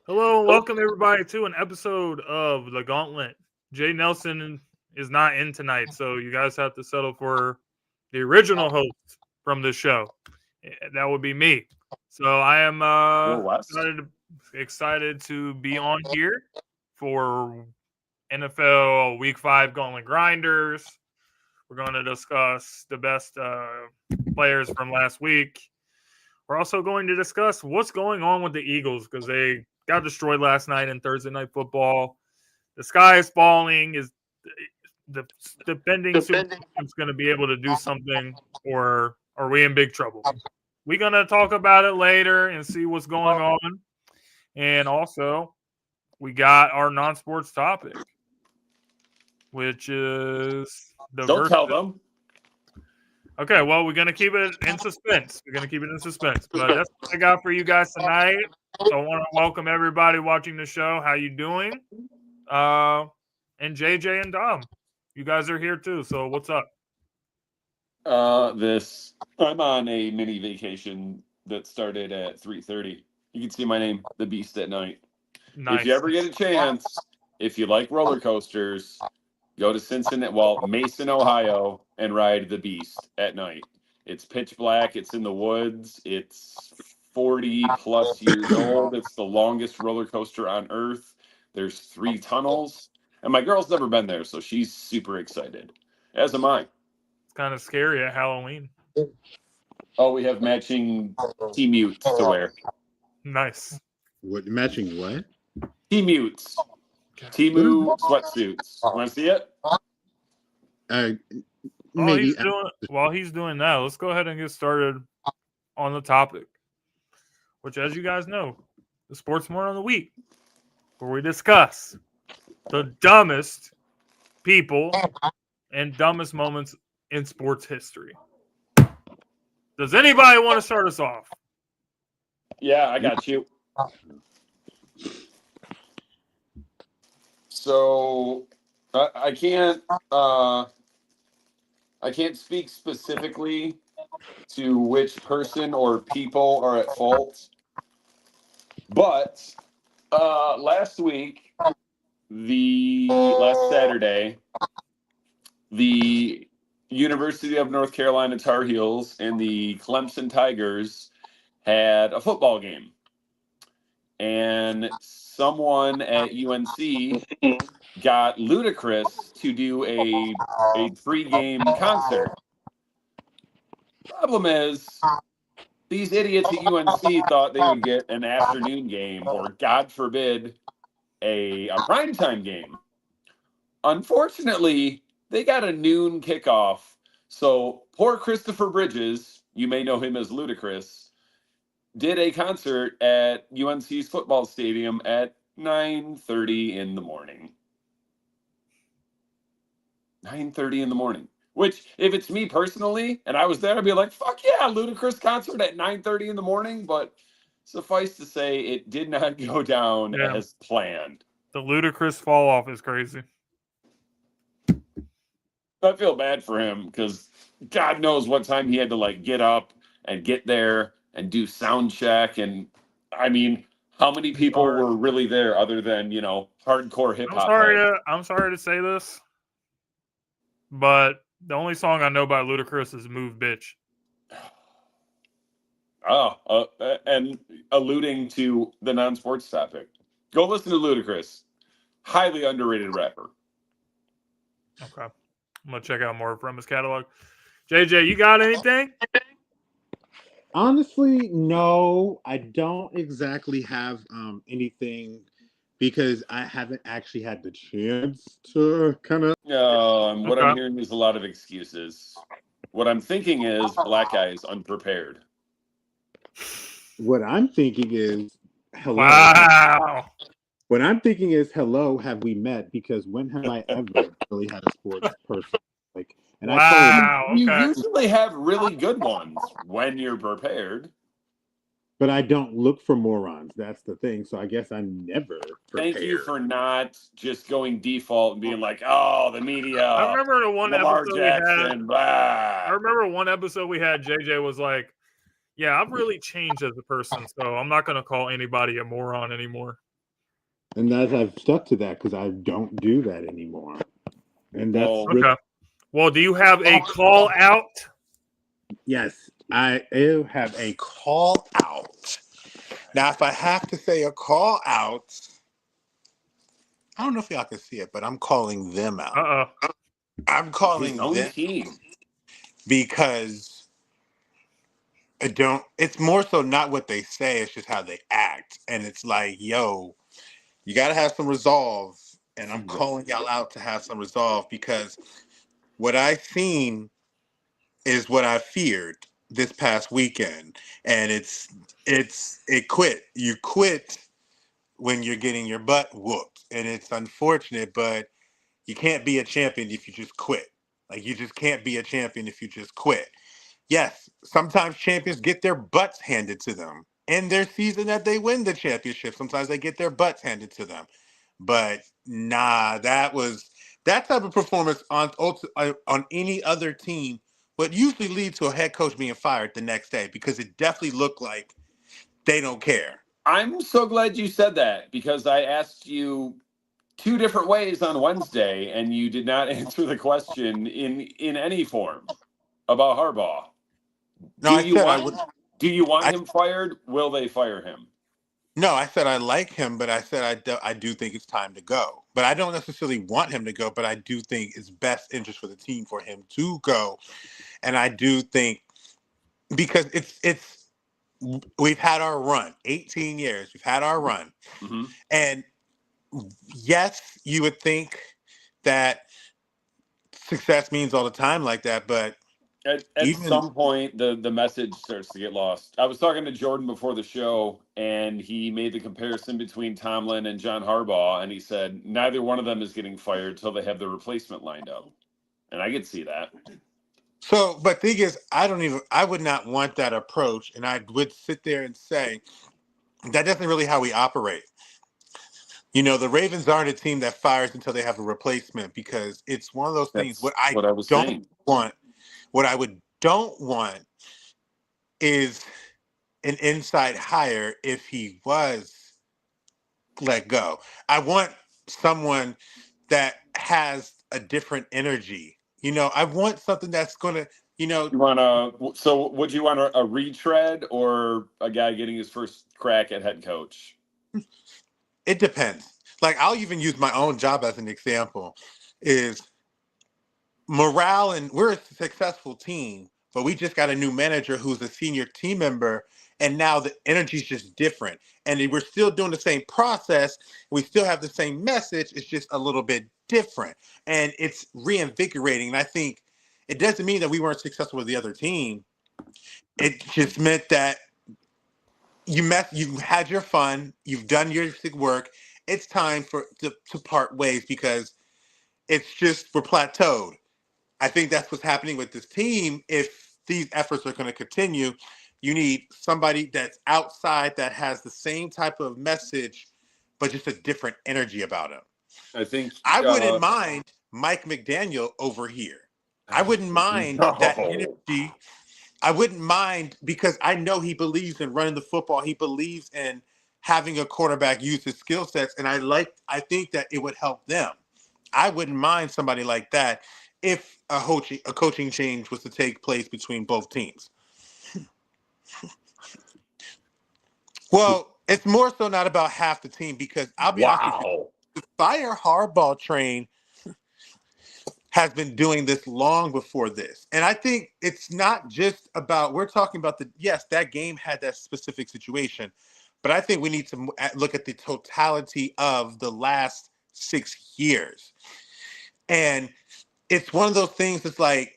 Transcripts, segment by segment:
Hello and welcome everybody to an episode of the Gauntlet. Jay Nelson is not in tonight, so you guys have to settle for the original host from this show. That would be me. So I am West. excited to be on here for NFL Week 5 Gauntlet Grinders. We're going to discuss the best players from last week. We're also going to discuss what's going on with the Eagles because they got destroyed last night in Thursday Night Football. The sky is falling. Is the defending Super Bowl going to be able to do something, or are we in big trouble? We're going to talk about it later and see what's going on. And also, we got our non-sports topic, which is the Don't tell them. Okay, well, we're going to keep it in suspense. But that's what I got for you guys tonight. So I want to welcome everybody watching the show. How you doing? And JJ and Dom, you guys are here too. So what's up? I'm on a mini vacation that started at 3:30. You can see my name, The Beast at Night. Nice. If you ever get a chance, if you like roller coasters, go to Mason, Ohio, and ride the Beast at night. It's pitch black. It's in the woods. It's 40 plus years old. It's the longest roller coaster on Earth. There's 3 tunnels. And my girl's never been there, so she's super excited. As am I. It's kind of scary at Halloween. Oh, we have matching T-mutes to wear. Nice. What matching what? T-mutes. T-Moo sweatsuits. Want to see it? Maybe. While he's doing that, let's go ahead and get started on the topic, which, as you guys know, the Sports Morning of the Week, where we discuss the dumbest people and dumbest moments in sports history. Does anybody want to start us off? Yeah, I got you. So I can't speak specifically to which person or people are at fault, but last Saturday, the University of North Carolina Tar Heels and the Clemson Tigers had a football game, and someone at UNC got Ludacris to do a pre-game concert. Problem is, these idiots at UNC thought they would get an afternoon game, or God forbid, a primetime game. Unfortunately, they got a noon kickoff. So poor Christopher Bridges, you may know him as Ludacris, did a concert at UNC's football stadium at 9:30 in the morning. 9:30 in the morning. Which, if it's me personally, and I was there, I'd be like, fuck yeah, Ludacris concert at 9:30 in the morning. But suffice to say, it did not go down as planned. The Ludacris fall off is crazy. I feel bad for him because God knows what time he had to get up and get there and do sound check. And I mean, how many people were really there other than, hardcore hip hop? I'm sorry to say this, but the only song I know by Ludacris is "Move, Bitch." And alluding to the non-sports topic, go listen to Ludacris. Highly underrated rapper. Okay. I'm going to check out more from his catalog. JJ, you got anything? Honestly, no. I don't exactly have anything because I haven't actually had the chance to kind of... What I'm hearing is a lot of excuses. What I'm thinking is black guy is unprepared. What I'm thinking is, hello. Wow. What I'm thinking is, hello, have we met? Because when have I ever really had a sports person? You usually have really good ones when you're prepared. But I don't look for morons. That's the thing. So I guess I'm never prepared. Thank you for not just going default and being like, oh, the media. I remember the one episode Jackson, we had. I remember one episode we had. JJ was like, "Yeah, I've really changed as a person, so I'm not going to call anybody a moron anymore." And that I've stuck to that because I don't do that anymore. And that's Well, Okay. Well, do you have a call out? yes, I do have a call out. Now, if I have to say a call out, I don't know if y'all can see it, but I'm calling them out. Uh-oh. I'm his calling own them team. because it's more so not what they say, it's just how they act. And it's like, yo, you got to have some resolve. And I'm calling y'all out to have some resolve because what I've seen is what I feared this past weekend. And it quit. You quit when you're getting your butt whooped. And it's unfortunate, but you can't be a champion if you just quit. Like, you just can't be a champion if you just quit. Yes, sometimes champions get their butts handed to them in their season that they win the championship. Sometimes they get their butts handed to them. But nah, that type of performance on any other team would usually lead to a head coach being fired the next day because it definitely looked like they don't care. I'm so glad you said that because I asked you two different ways on Wednesday, and you did not answer the question in any form about Harbaugh. No, I said I would. Do you want I him fired? Will they fire him? No, I said I like him, but I said I do think it's time to go. But I don't necessarily want him to go, but I do think it's best interest for the team for him to go. And I do think because it's we've had our run, 18 years, we've had our run. Mm-hmm. And yes, you would think that success means all the time like that, but At even some point, the message starts to get lost. I was talking to Jordan before the show, and he made the comparison between Tomlin and John Harbaugh, and he said neither one of them is getting fired till they have the replacement lined up. And I could see that. so, but thing is, I would not want that approach. And I would sit there and say, that isn't really how we operate. You know, the Ravens aren't a team that fires until they have a replacement because it's one of those things. That's what I was Don't saying. want, what I would don't want is an inside hire if he was let go. I want someone that has a different energy. You know, I want something that's going to, you know, You want to? So, would you want a retread or a guy getting his first crack at head coach? it depends. Like, I'll even use my own job as an example. Is morale, and we're a successful team, but we just got a new manager who's a senior team member, and now the energy's just different. And we're still doing the same process, we still have the same message, it's just a little bit different. And it's reinvigorating. And I think it doesn't mean that we weren't successful with the other team. It just meant that you had your fun, you've done your work. It's time to part ways because it's just we're plateaued. I think that's what's happening with this team. If these efforts are going to continue, you need somebody that's outside that has the same type of message, but just a different energy about him. I think. I wouldn't mind Mike McDaniel over here. I wouldn't mind that No. energy. I wouldn't mind because I know he believes in running the football. He believes in having a quarterback use his skill sets. And I think that it would help them. I wouldn't mind somebody like that if a coaching change was to take place between both teams. Well, it's more so not about half the team because I'll be honest with you, the fire Harbaugh train has been doing this long before this. And I think it's not just about, we're talking about yes, that game had that specific situation, but I think we need to look at the totality of the last 6 years. And it's one of those things that's like,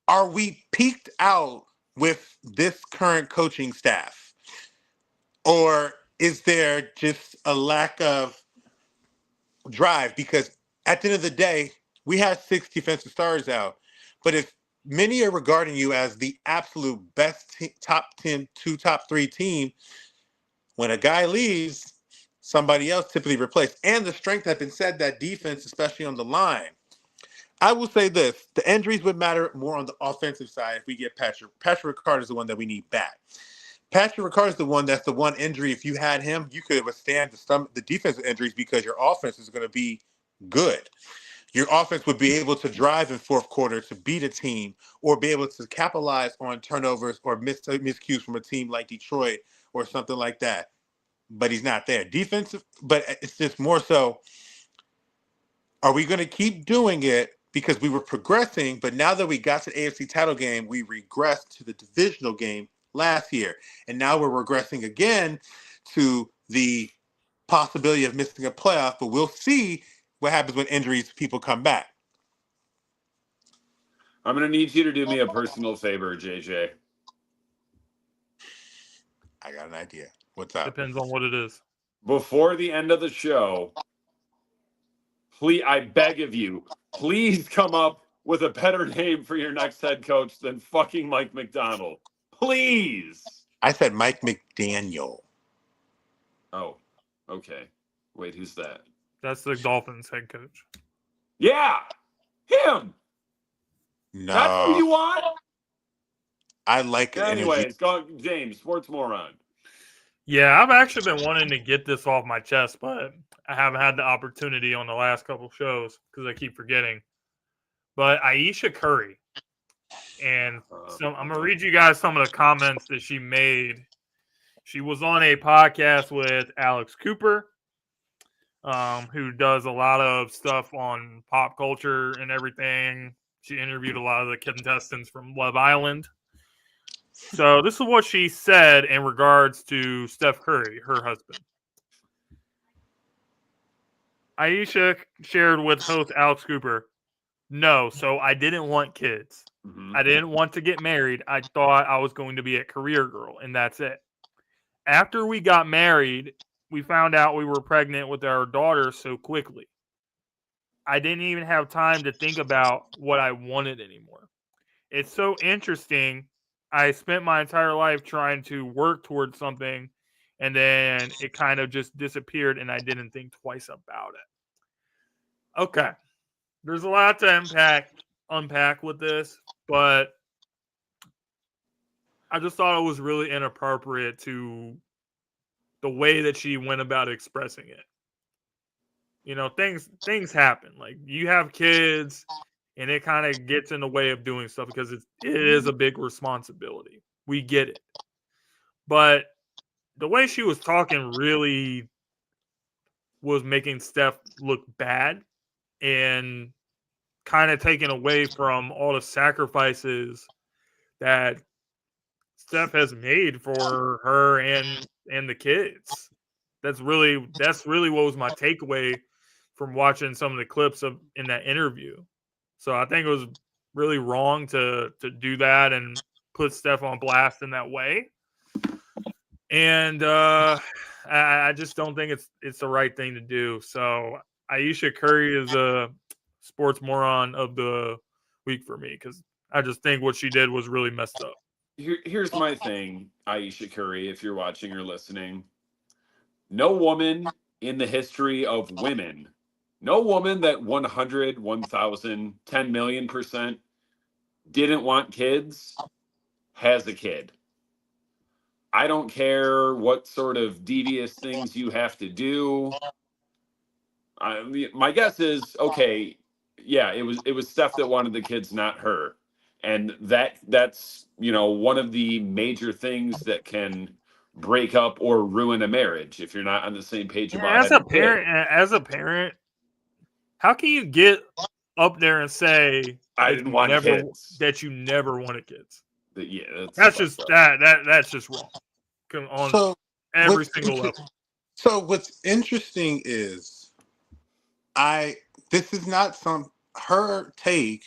are we peaked out with this current coaching staff? Or is there just a lack of drive? Because at the end of the day, we have 6 defensive stars out. But if many are regarding you as the absolute best top 10, top 3 team, when a guy leaves, somebody else typically replaced. And the strength has been said that defense, especially on the line. I will say this: the injuries would matter more on the offensive side if we get Patrick. Patrick Ricard is the one that we need back. Patrick Ricard is that's the one injury. If you had him, you could withstand the defensive injuries because your offense is going to be good. Your offense would be able to drive in fourth quarter to beat a team or be able to capitalize on turnovers or miscues from a team like Detroit or something like that. But he's not there. Defensive, but it's just more so, are we going to keep doing it because we were progressing, but now that we got to the AFC title game, we regressed to the divisional game last year. And now we're regressing again to the possibility of missing a playoff, but we'll see what happens when injuries, people come back. I'm going to need you to do me a personal favor, JJ. I got an idea. What's up? Depends on what it is. Before the end of the show, please, I beg of you, please come up with a better name for your next head coach than fucking Mike McDonald. Please. I said Mike McDaniel. Oh, okay. Wait, who's that? That's the Dolphins head coach. Yeah, him. No. That's who you want? I like it. Anyways, go, James, sports moron. Yeah, I've actually been wanting to get this off my chest, but I haven't had the opportunity on the last couple shows because I keep forgetting. But Ayesha Curry, and so I'm gonna read you guys some of the comments that she made. She was on a podcast with Alex Cooper, who does a lot of stuff on pop culture and everything. She interviewed a lot of the contestants from Love Island. So this is what she said in regards to Steph Curry, her husband. Ayesha shared with host Alex Cooper, "No, so I didn't want kids. I didn't want to get married. I thought I was going to be a career girl, and that's it. After we got married, we found out we were pregnant with our daughter so quickly. I didn't even have time to think about what I wanted anymore. It's so interesting. I spent my entire life trying to work towards something, and then it kind of just disappeared, and I didn't think twice about it." Okay. There's a lot to unpack with this, but I just thought it was really inappropriate to the way that she went about expressing it. You know, things happen. Like, you have kids, and it kind of gets in the way of doing stuff because it is a big responsibility. We get it. But the way she was talking really was making Steph look bad and kind of taken away from all the sacrifices that Steph has made for her and the kids. That's really what was my takeaway from watching some of the clips in that interview. So I think it was really wrong to do that and put Steph on blast in that way. And I just don't think it's the right thing to do. So Ayesha Curry is a sports moron of the week for me because I just think what she did was really messed up. Here's my thing, Ayesha Curry, if you're watching or listening. No woman in the history of women, no woman that 100, 1,000, 10 million% didn't want kids has a kid. I don't care what sort of devious things you have to do. My guess is, okay, yeah, it was Steph that wanted the kids, not her. And that's, one of the major things that can break up or ruin a marriage if you're not on the same page about As a parent, how can you get up there and say I didn't want kids, that you never wanted kids? Yeah, that's just that's just wrong. On every single level. So what's interesting is this is not her take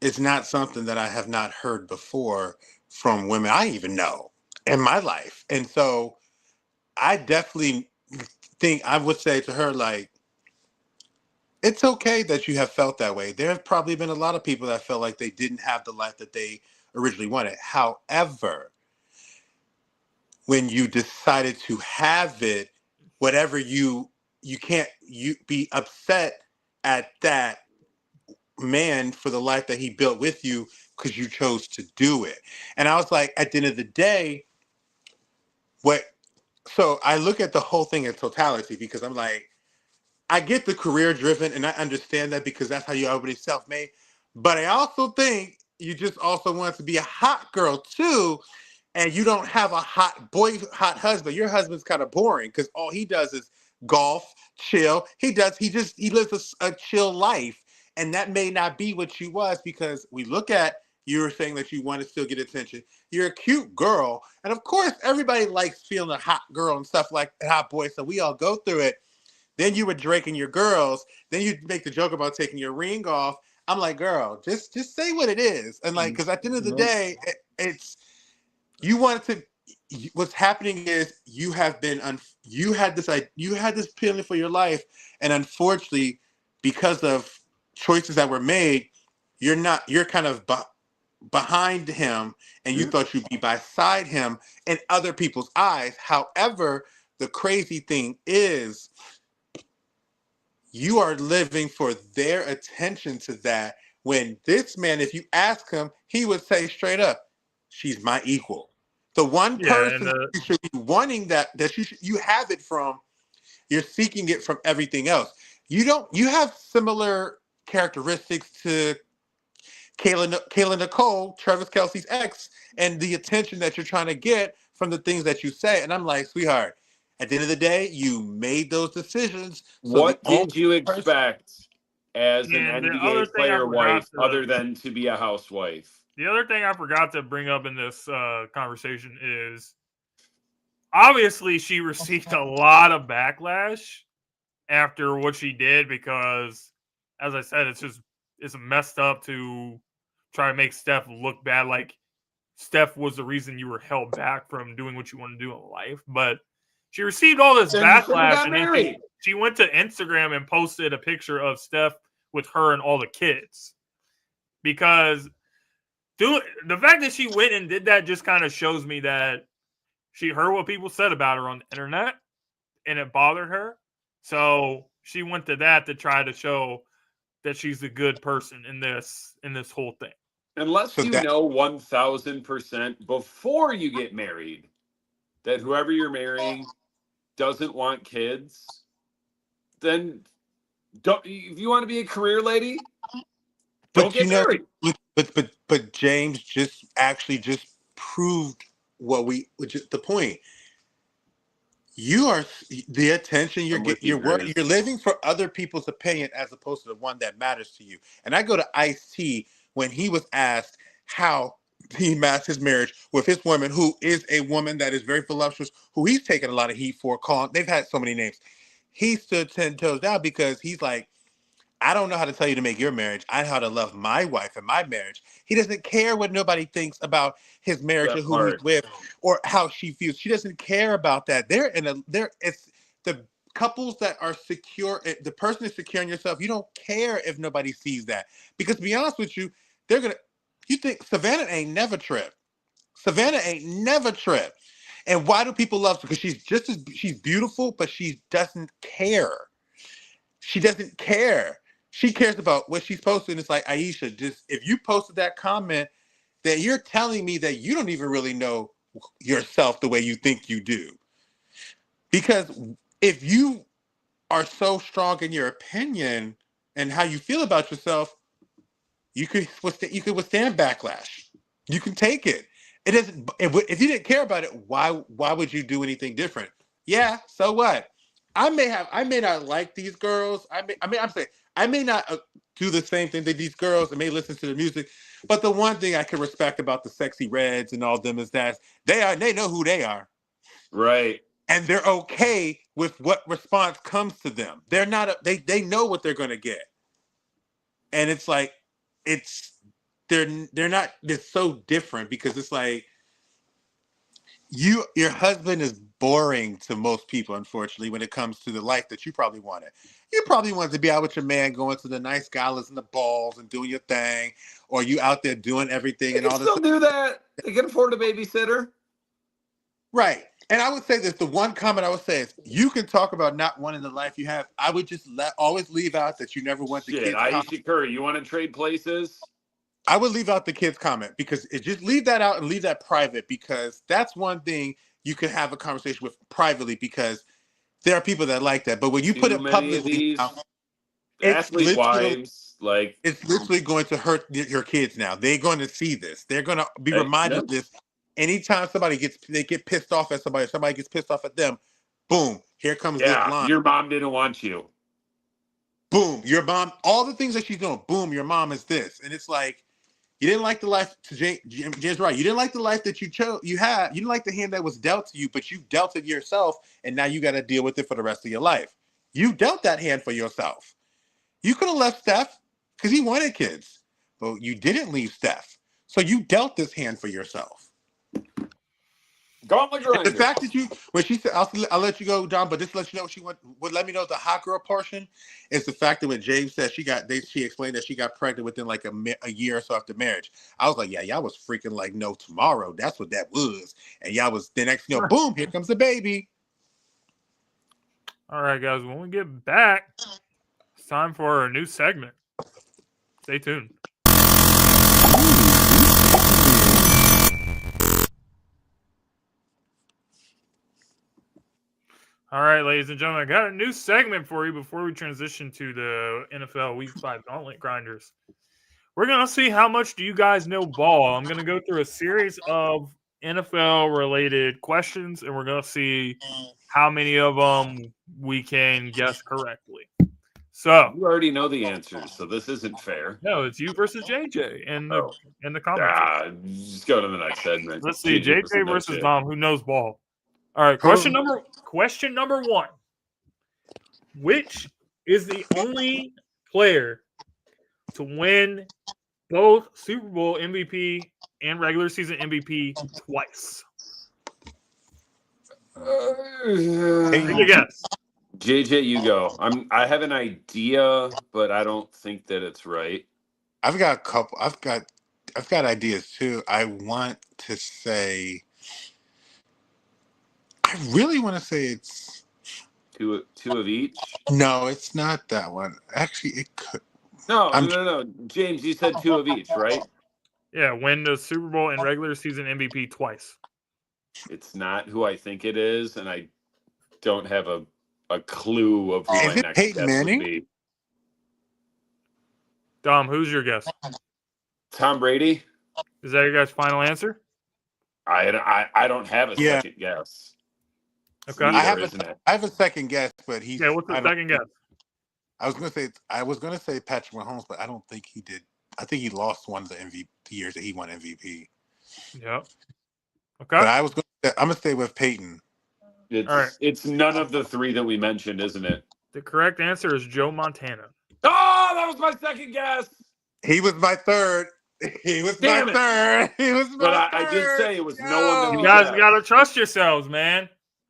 is not something that I have not heard before from women I even know in my life. And so I definitely think I would say to her, like, it's okay that you have felt that way. There have probably been a lot of people that felt like they didn't have the life that they originally wanted. However, when you decided to have it, whatever you can't be upset at that man for the life that he built with you because you chose to do it. And I was like, at the end of the day, what so I look at the whole thing in totality because I'm like, I get the career driven and I understand that because that's how you already self made. But I also think you just also want to be a hot girl too, and you don't have a hot husband. Your husband's kind of boring because all he does is golf, chill. He lives a chill life, and that may not be what you was because we look at you were saying that you want to still get attention. You're a cute girl, and of course everybody likes feeling a hot girl and stuff like a hot boy. So we all go through it. Then you were drinking your girls. Then you make the joke about taking your ring off. I'm like, girl, just say what it is. And like, because at the end of the day, it's you wanted to. What's happening is you have been you had this feeling for your life, and unfortunately, because of choices that were made, you're kind of behind him, and you thought you'd be beside him in other people's eyes. However, the crazy thing is you are living for their attention to that when this man, if you ask him, he would say straight up, she's my equal. The one person you should be wanting that you have it from, you're seeking it from everything else. You have similar characteristics to Kayla Nicole, Travis Kelce's ex, and the attention that you're trying to get from the things that you say. And I'm like, sweetheart, at the end of the day, you made those decisions. So what did you expect as an and the NBA other thing I player forgot wife other than to be a housewife? The other thing I forgot to bring up in this conversation is obviously she received a lot of backlash after what she did because, as I said, it's messed up to try to make Steph look bad. Like Steph was the reason you were held back from doing what you want to do in life. But she received all this backlash, and then she went to Instagram and posted a picture of Steph with her and all the kids. Because the fact that she went and did that just kind of shows me that she heard what people said about her on the internet, and it bothered her. So she went to that to try to show that she's a good person in this whole thing. Unless you know 1,000% before you get married that whoever you're marrying doesn't want kids, then if you want to be a career lady, don't get married. But James just proved which is the point. You are the attention you're getting. You're living for other people's opinion as opposed to the one that matters to you. And I go to Ice-T when he was asked how he matched his marriage with his woman, who is a woman that is very voluptuous, who he's taken a lot of heat for. They've had so many names. He stood 10 toes down because he's like, I don't know how to tell you to make your marriage. I know how to love my wife and my marriage. He doesn't care what nobody thinks about his marriage or who he's with or how she feels. She doesn't care about that. It's the couples that are secure. The person is secure in yourself. You don't care if nobody sees that. Because to be honest with you, you think Savannah ain't never tripped. Savannah ain't never tripped. And why do people love her? Because she's beautiful, but she doesn't care. She doesn't care. She cares about what she's posting. It's like, Aisha, if you posted that comment, then you're telling me that you don't even really know yourself the way you think you do. Because if you are so strong in your opinion and how you feel about yourself, you could withstand backlash. You can take it. It doesn't. If you didn't care about it, why would you do anything different? Yeah. So what? I may not like these girls. I may not do the same thing that these girls. I may listen to the music, but the one thing I can respect about the Sexy Reds and all them is that they know who they are, right? And they're okay with what response comes to them. They're not. They know what they're going to get, and it's like they're not. It's so different because it's like your husband is boring to most people, unfortunately, when it comes to the life that you probably wanted. You probably wanted to be out with your man, going to the nice galas and the balls and doing your thing, or you out there doing everything and all this. Still do that. They can afford a babysitter. Right. And I would say this, the one comment I would say is you can talk about not wanting the life you have. I would just always leave out that you never want the kids. Aisha Curry, you want to trade places? I would leave out the kids comment because just leave that out and leave that private because that's one thing. you can have a conversation with privately because there are people that like that. But when you put Too it many of publicly, these it's athlete literally wives, like going to hurt your kids now. They're going to see this. They're going to be reminded yeah. of this. Anytime they get pissed off at somebody gets pissed off at them, boom, here comes this line. Your mom didn't want you. Boom, your mom, all the things that she's doing, boom, your mom is this. And it's like, you didn't like the life, James right. You didn't like the life that you chose, you had. You didn't like the hand that was dealt to you, but you dealt it yourself, and now you got to deal with it for the rest of your life. You dealt that hand for yourself. You could have left Steph because he wanted kids, but you didn't leave Steph. So you dealt this hand for yourself. Gauntlet grinder. The fact that when she said, I'll let you go, Don, but just let you know what let me know the hot girl portion is the fact that when James said she explained that she got pregnant within like a year or so after marriage. I was like, yeah, y'all was freaking like no tomorrow. That's what that was. And y'all was the next, boom, here comes the baby. All right, guys, when we get back, it's time for a new segment. Stay tuned. All right, ladies and gentlemen, I got a new segment for you before we transition to the NFL Week 5 Gauntlet Grinders. We're going to see how much do you guys know ball. I'm going to go through a series of NFL-related questions, and we're going to see how many of them we can guess correctly. So you already know the answers, so this isn't fair. No, it's you versus JJ in the comments. Just go to the next segment. Let's see, JJ versus Dom. Who knows ball? All right, question number 1. Which is the only player to win both Super Bowl MVP and regular season MVP twice? Take a guess. JJ, you go. I have an idea, but I don't think that it's right. I've got a couple. I've got ideas too. I want to say. I really want to say it's two of each. No, it's not that one. Actually, it could. No. James, you said 2 of each, right? Yeah, win the Super Bowl and regular season MVP twice. It's not who I think it is, and I don't have a clue of who my next Peyton guess Manning? would be. Dom, who's your guess? Tom Brady? Is that your guys' final answer? I don't have a second guess. Okay. I have a second guess, but he's. Yeah, what's the second guess? I was gonna say Patrick Mahomes, but I don't think he did. I think he lost one of the MVP years that he won MVP. Yep. Okay. But I'm gonna stay with Peyton. It's none of the 3 that we mentioned, isn't it? The correct answer is Joe Montana. Oh, that was my second guess. He was my third. He was my third. I did say it was no one that you guys got to trust yourselves, man.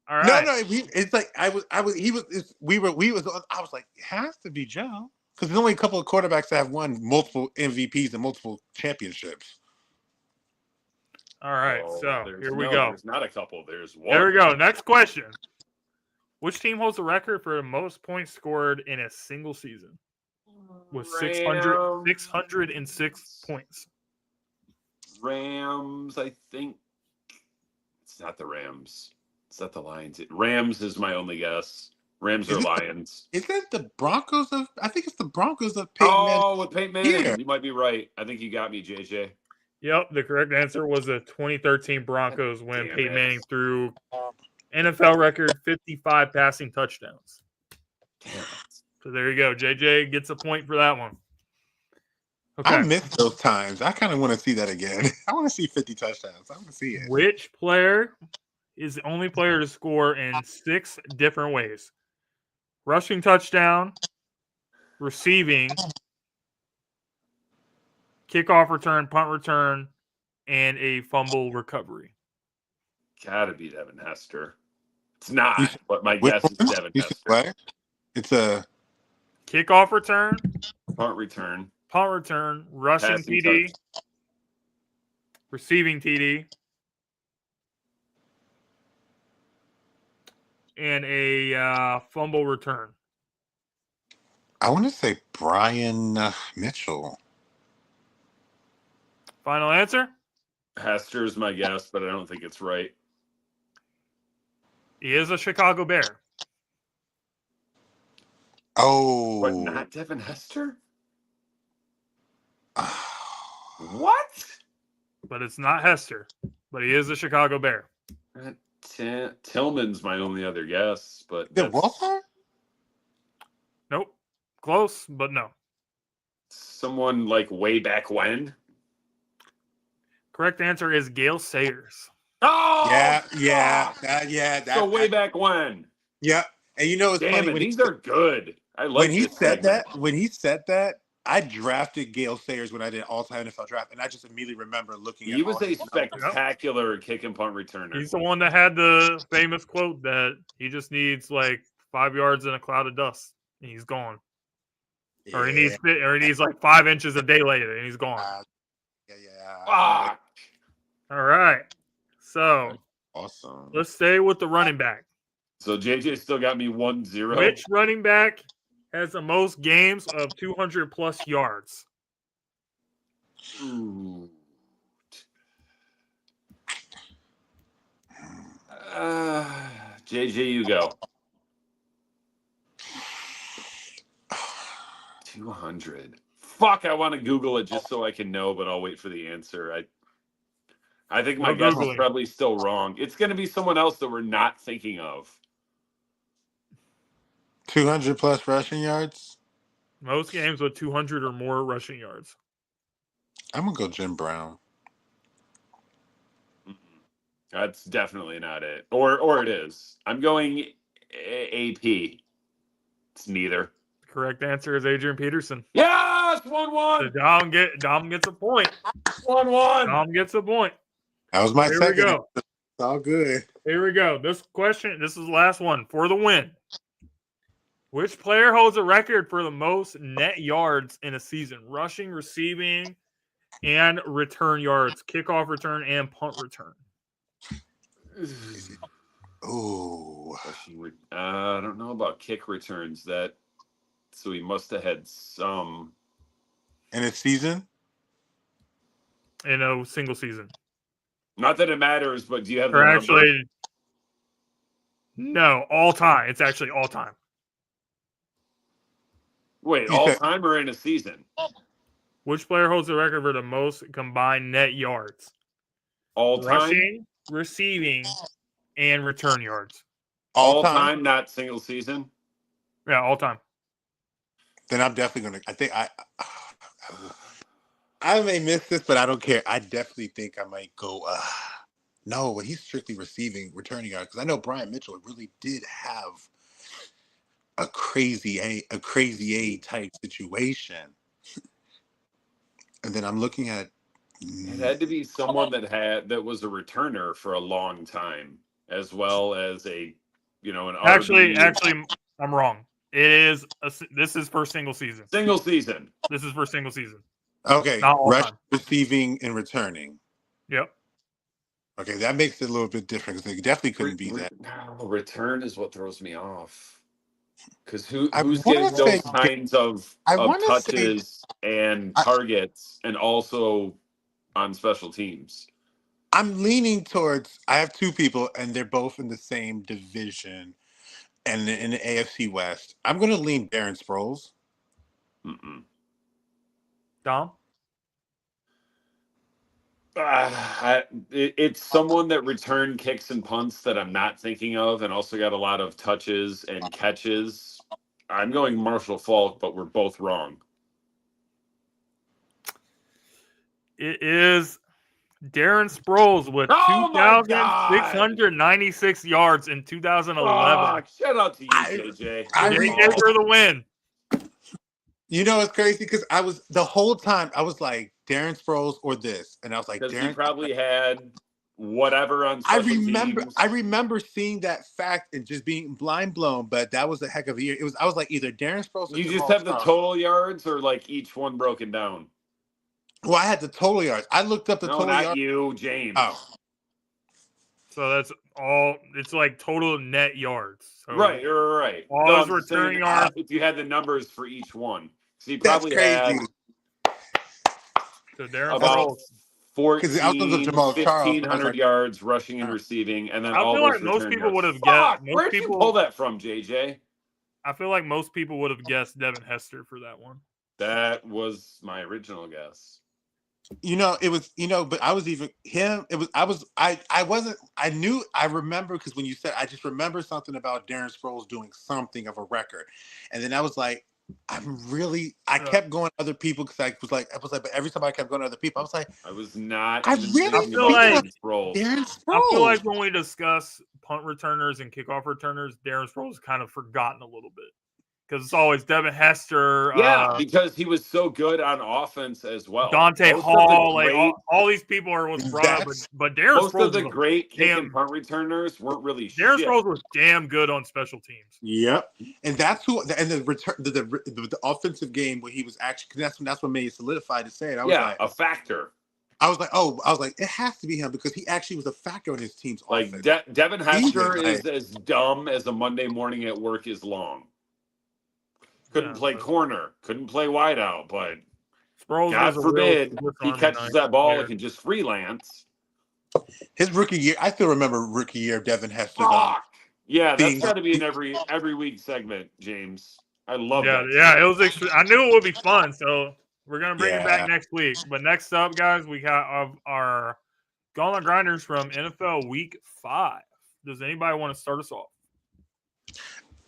All right. No, it's like I was like, it has to be Joe. Because there's only a couple of quarterbacks that have won multiple MVPs and multiple championships. All right, so here we go. There's not a couple. There's one. There we go. Next question. Which team holds the record for the most points scored in a single season? With 606 points. Rams, I think. It's not the Rams. It's not the Lions. Rams is my only guess. Rams or Lions. Is that the Broncos of? I think it's the Broncos of Peyton Manning. With Peyton Manning. Yeah. You might be right. I think you got me, JJ. Yep, the correct answer was the 2013 Broncos when Peyton Manning threw NFL record 55 passing touchdowns. So there you go. JJ gets a point for that one. Okay. I missed those times. I kind of want to see that again. I want to see 50 touchdowns. I want to see it. Which player is the only player to score in 6 different ways? Rushing touchdown, receiving, kickoff return, punt return, and a fumble recovery. Gotta be Devin Hester. It's not, but my guess is Devin Hester. It's a kickoff return, punt return, rushing TD, receiving TD, and a fumble return. I want to say Brian Mitchell. Final answer? Hester's my guess, but I don't think it's right. He is a Chicago Bear. Oh. But not Devin Hester? What? But it's not Hester. But he is a Chicago Bear. Tillman's my only other guess, but Did Walter? Nope. Close, but no. Someone like way back when. Correct answer is Gale Sayers. Oh, Yeah. So way back when. Yeah. And you know, it's Damn funny it, when these are good. I like when he this said segment. that, I drafted Gale Sayers when I did all-time NFL draft, and I just immediately remember looking at He was all a his numbers. spectacular kick and punt returner. He's the one that had the famous quote that he just needs like 5 yards in a cloud of dust, and he's gone. Yeah. Or he needs like 5 inches a day later, and he's gone. Fuck. All right. So Awesome. let's stay with the running back. So JJ still got me 1-0. Which running back has the most games of 200 plus yards? Ooh. JJ, you go. 200. Fuck, I want to Google it just so I can know, but I'll wait for the answer. I think my guess is probably still wrong. It's going to be someone else that we're not thinking of. 200 plus rushing yards? Most games with 200 or more rushing yards. I'm going to go Jim Brown. That's definitely not it. Or it is. I'm going AP. It's neither. The correct answer is Adrian Peterson. Yes! 1-1! So Dom gets a point. 1-1! Dom gets a point. That was my second. Here we go. It's all good. Here we go. This is the last one for the win. Which player holds a record for the most net yards in a season? Rushing, receiving, and return yards. Kickoff return and punt return. Ooh. I don't know about kick returns. So he must have had some. In a season? In a single season. Not that it matters, but do you have the Or number? actually, no, all time. It's actually all time. Wait, all time or in a season? Which player holds the record for the most combined net yards? All time? Rushing, receiving, and return yards. All time, not single season? Yeah, all time. Then I'm definitely going to, I think I may miss this, but I don't care. I definitely think I might go, no, but he's strictly receiving, returning yards. Because I know Brian Mitchell really did have a crazy A type situation. And then I'm looking at it had to be someone that was a returner for a long time, as well as an Actually, RB. I'm wrong. This is for single season. Single season. This is for single season. Okay, not all rush, time. receiving, and returning. Yep. Okay, that makes it a little bit different because they definitely couldn't be that. Return is what throws me off. Because who's getting those kinds of touches and targets and also on special teams? I'm leaning towards, I have two people and they're both in the same division and in the AFC West. I'm going to lean Darren Sproles. Dom? It's someone that returned kicks and punts that I'm not thinking of and also got a lot of touches and catches. I'm going Marshall Faulk, but we're both wrong. It is Darren Sproles with 2,696 yards in 2011. Shout out to you, JJ. JJ for the win. You know, it's crazy because the whole time I was like, Darren Sproles or this. And I was like, Darren. He probably had whatever on special teams. I remember seeing that fact and just being blind blown, but that was a heck of a year. I was like either Darren Sproles or you just have the total yards or like each one broken down? Well, I had the total yards. I looked up the total yards. No, not you, James. Oh. So that's all. It's like total net yards. So right. All those returning yards. If you had the numbers for each one. So you probably had so Darren about Because I was looking at 14, Jamal Charles, and I was 1,500 like, yards rushing and receiving, and then I all feel those like most return people yards. would have guessed. Fuck! Where'd you pull that from, JJ? I feel like most people would have guessed Devin Hester for that one. That was my original guess. it was, but I was even him. It was, I wasn't, I remember because when you said, I just remember something about Darren Sproles doing something of a record. And then I was like, I kept going to other people because I was like, but every time I kept going to other people, I was like, I was not I even really thinking feel about like Darren Sproles. Darren Sproles. I feel like when we discuss punt returners and kickoff returners, Darren Sproles is kind of forgotten a little bit. Because it's always Devin Hester. Yeah, because he was so good on offense as well. Dante Most Hall, of the great, all these people are was brought up, but Darren most Sproles of the was great kick and punt returners weren't really Darren shit. Sproles was damn good on special teams. Yep, and that's who. And the return, the offensive game where he was actually, that's what made it solidified to say it. I was like, a factor. I was like, it has to be him because he actually was a factor in his team's offense. Devin Hester is as dumb as a Monday morning at work is long. Couldn't play corner, couldn't play wideout, but Sproles God forbid he catches that ball and can just freelance. His rookie year, I still remember rookie year of Devin Hester. Yeah, that's got to be in every week segment, James. I love that. Yeah, it was. I knew it would be fun, so we're gonna bring it back next week. But next up, guys, we got our Gauntlet Grinders from NFL Week 5. Does anybody want to start us off?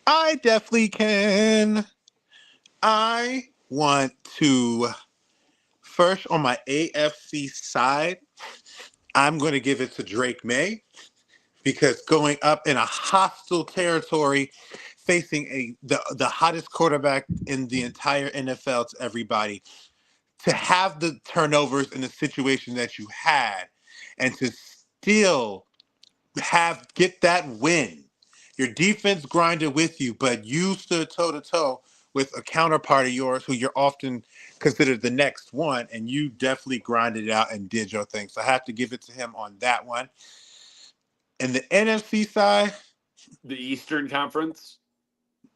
I definitely can. I want to first on my AFC side, I'm going to give it to Drake May because going up in a hostile territory, facing the hottest quarterback in the entire NFL to everybody, to have the turnovers in the situation that you had, and to still get that win. Your defense grinded with you, but you stood toe to toe with a counterpart of yours who you're often considered the next one, and you definitely grinded it out and did your thing. So I have to give it to him on that one. And the NFC side, the Eastern Conference.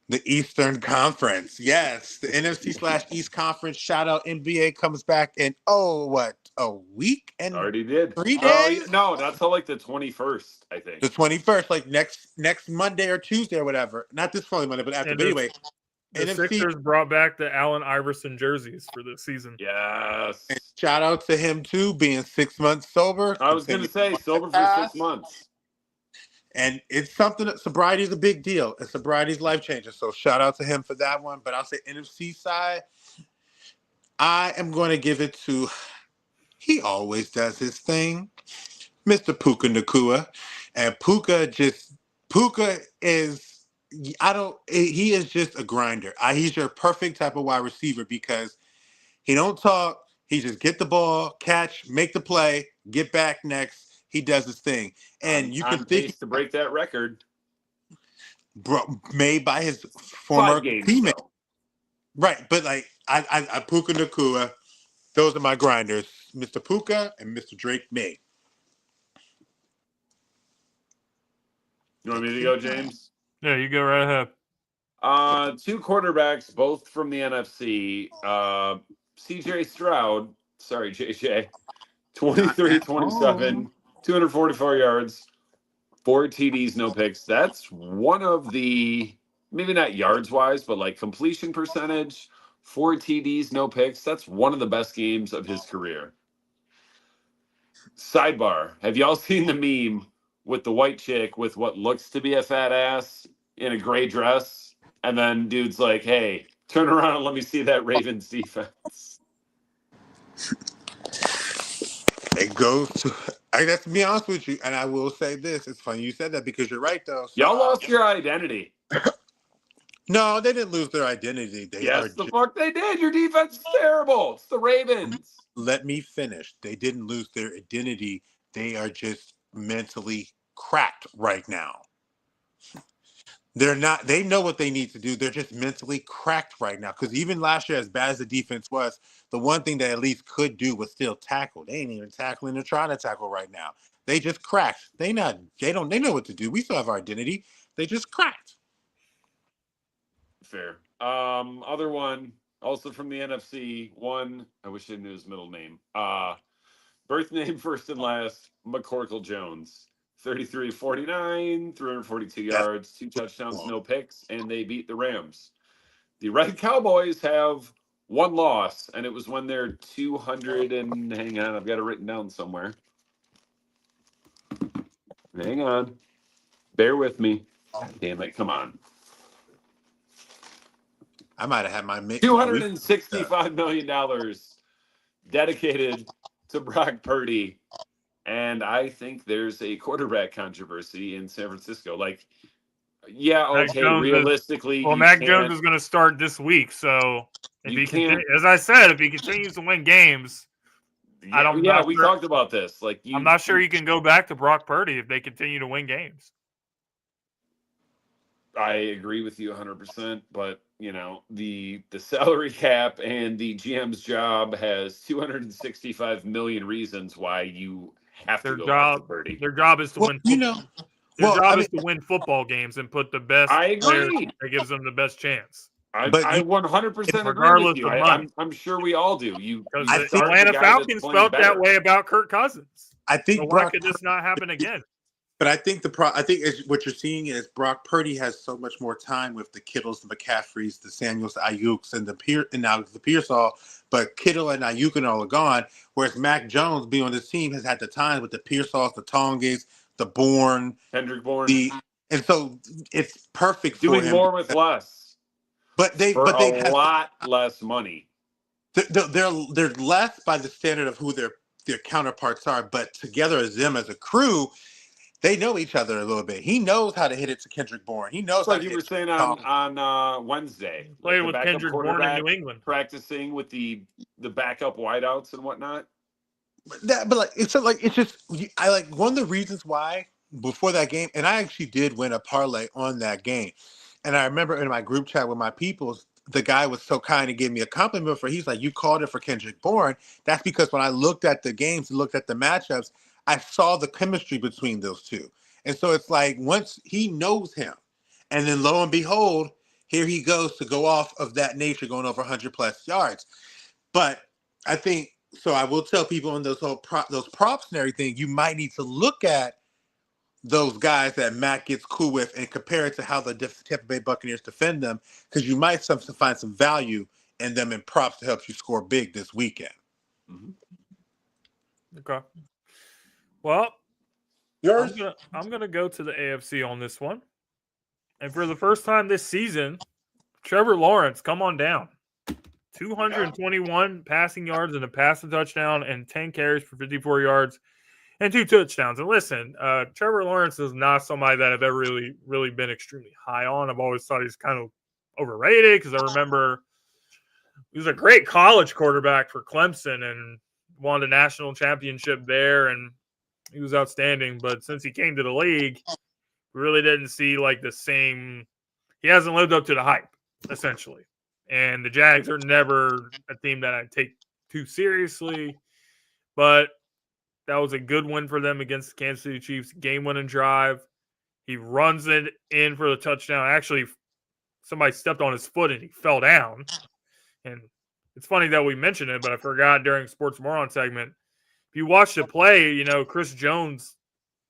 The Eastern Conference, yes. The NFC/East Conference. Shout out NBA comes back in a week and already did 3 days. No, that's till like the 21st, I think. The 21st, like next Monday or Tuesday or whatever. Not this following Monday, but after. But anyway, the Sixers brought back the Allen Iverson jerseys for this season. Yes. And shout out to him too, being 6 months sober. I was going to say sober for 6 months. And it's something that sobriety is a big deal. And sobriety is life changing. So shout out to him for that one. But I'll say NFC side, I am going to give it to, he always does his thing, Mr. Puka Nacua. And Puka is, he is just a grinder. He's your perfect type of wide receiver because he don't talk. He just get the ball, catch, make the play, get back next. He does his thing, and you can think to break that record, made by his former teammate, right? But like I Puka Nacua, those are my grinders, Mr. Puka and Mr. Drake May. You want me to go, James? Yeah, you go right ahead. 2 quarterbacks, both from the NFC. CJ Stroud, sorry, JJ, 23-27. 244 yards, 4 TDs, no picks. That's one of the, maybe not yards wise, but like completion percentage, 4 TDs, no picks. That's one of the best games of his career. Sidebar, have y'all seen the meme with the white chick with what looks to be a fat ass in a gray dress? And then dude's like, hey, turn around and let me see that Ravens defense. It goes to, I have to be honest with you, and I will say this. It's funny you said that because you're right, though. So, y'all lost your identity. No, they didn't lose their identity. The fuck they did. Your defense is terrible. It's the Ravens. Let me finish. They didn't lose their identity. They are just mentally cracked right now. They're not, they know what they need to do. They're just mentally cracked right now. Because even last year, as bad as the defense was, the one thing they at least could do was still tackle. They ain't even tackling or trying to tackle right now. They just cracked. They know what to do. We still have our identity. They just cracked. Fair. Other one, also from the NFC, one, I wish I knew his middle name. Birth name first and last, McCorkle Jones. 33-49, 342 yards, 2 touchdowns, no picks, and they beat the Rams. The Red Cowboys have one loss, and it was when they're 200 and hang on, I've got it written down somewhere. Hang on. Bear with me. God damn it, come on. I might have had my mix. $265 million dedicated to Brock Purdy. And I think there's a quarterback controversy in San Francisco. Like, yeah, okay, realistically. Mac Jones is going to start this week. So, if he can, as I said, if he continues to win games, we talked about this. Like, I'm not sure you can go back to Brock Purdy if they continue to win games. I agree with you 100%, but the salary cap and the GM's job has 265 million reasons why you have to go back to Purdy. Their job is to win. Their job is to win football games and put the best. I agree. That gives them the best chance. I 100% agree with you. I'm sure we all do. Because the Atlanta Falcons felt that way about Kirk Cousins. I think so why could this not happen again? But I think what you're seeing is Brock Purdy has so much more time with the Kittles, the McCaffreys, the Samuels, the Ayuks, and now the Pearsall. But Kittle and Ayuk and all are gone. Whereas Mac Jones, being on this team, has had the time with the Pearsalls, the Tongas, the Bourne, Hendrick Bourne, and so it's perfect doing for him. More with less. But they have a lot less money. They're less by the standard of who their counterparts are, but together as them as a crew. They know each other a little bit. He knows how to hit it to Kendrick Bourne. He knows like you were saying on Wednesday. Playing with Kendrick Bourne in New England. Practicing with the backup wideouts and whatnot. It's just I like one of the reasons why before that game, and I actually did win a parlay on that game. And I remember in my group chat with my people, the guy was so kind to give me a compliment he's like, you called it for Kendrick Bourne. That's because when I looked at the games and looked at the matchups, I saw the chemistry between those two. And so it's like once he knows him, and then lo and behold, here he goes to go off of that nature, going over 100 plus yards. But I think, so I will tell people on those props and everything, you might need to look at those guys that Matt gets cool with and compare it to how the Tampa Bay Buccaneers defend them, because you might find some value in them in props to help you score big this weekend. Mm-hmm. Okay. Well, I'm gonna go to the AFC on this one. And for the first time this season, Trevor Lawrence, come on down. 221 passing yards and a passing touchdown and 10 carries for 54 yards and 2 touchdowns. And listen, Trevor Lawrence is not somebody that I've ever really been extremely high on. I've always thought he's kind of overrated because I remember he was a great college quarterback for Clemson and won the national championship there, and he was outstanding. But since he came to the league, we really didn't see like the same. He hasn't lived up to the hype, essentially. And the Jags are never a team that I take too seriously. But that was a good win for them against the Kansas City Chiefs. Game-winning drive. He runs it in for the touchdown. Actually, somebody stepped on his foot and he fell down. And it's funny that we mentioned it, but I forgot during Sports Moron segment. If you watch the play, Chris Jones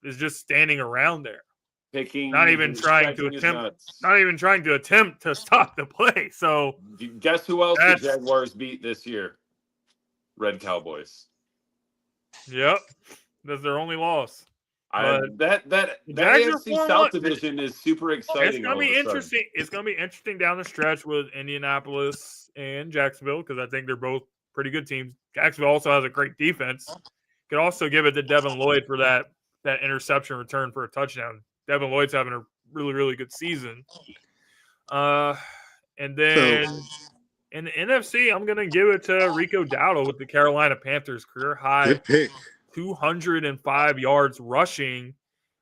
is just standing around there. Not even trying to attempt to stop the play. So guess who else the Jaguars beat this year? Red Cowboys. Yep. That's their only loss. That AFC South division is super exciting. It's gonna be interesting. It's gonna be interesting down the stretch with Indianapolis and Jacksonville, because I think they're both pretty good teams. Jacksonville also has a great defense. Could also give it to Devin Lloyd for that interception return for a touchdown. Devin Lloyd's having a really, really good season. And then in the NFC, I'm going to give it to Rico Dowdle with the Carolina Panthers, career high 205 yards rushing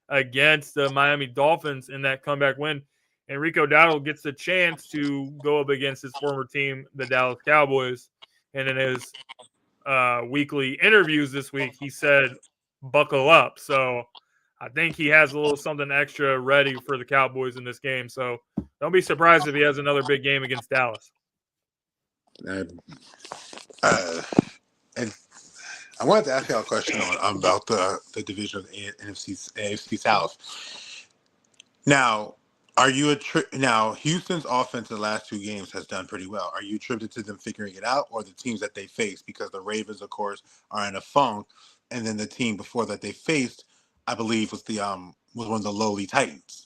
against the Miami Dolphins in that comeback win. And Rico Dowdle gets the chance to go up against his former team, the Dallas Cowboys. And in his weekly interviews this week, he said, buckle up. So I think he has a little something extra ready for the Cowboys in this game. So don't be surprised if he has another big game against Dallas. And I wanted to ask y'all a question on about the division of the AFC South. Now, are you now Houston's offense in the last 2 games has done pretty well. Are you attributed to them figuring it out, or the teams that they face? Because the Ravens, of course, are in a funk, and then the team before that they faced, I believe, was one of the lowly Titans.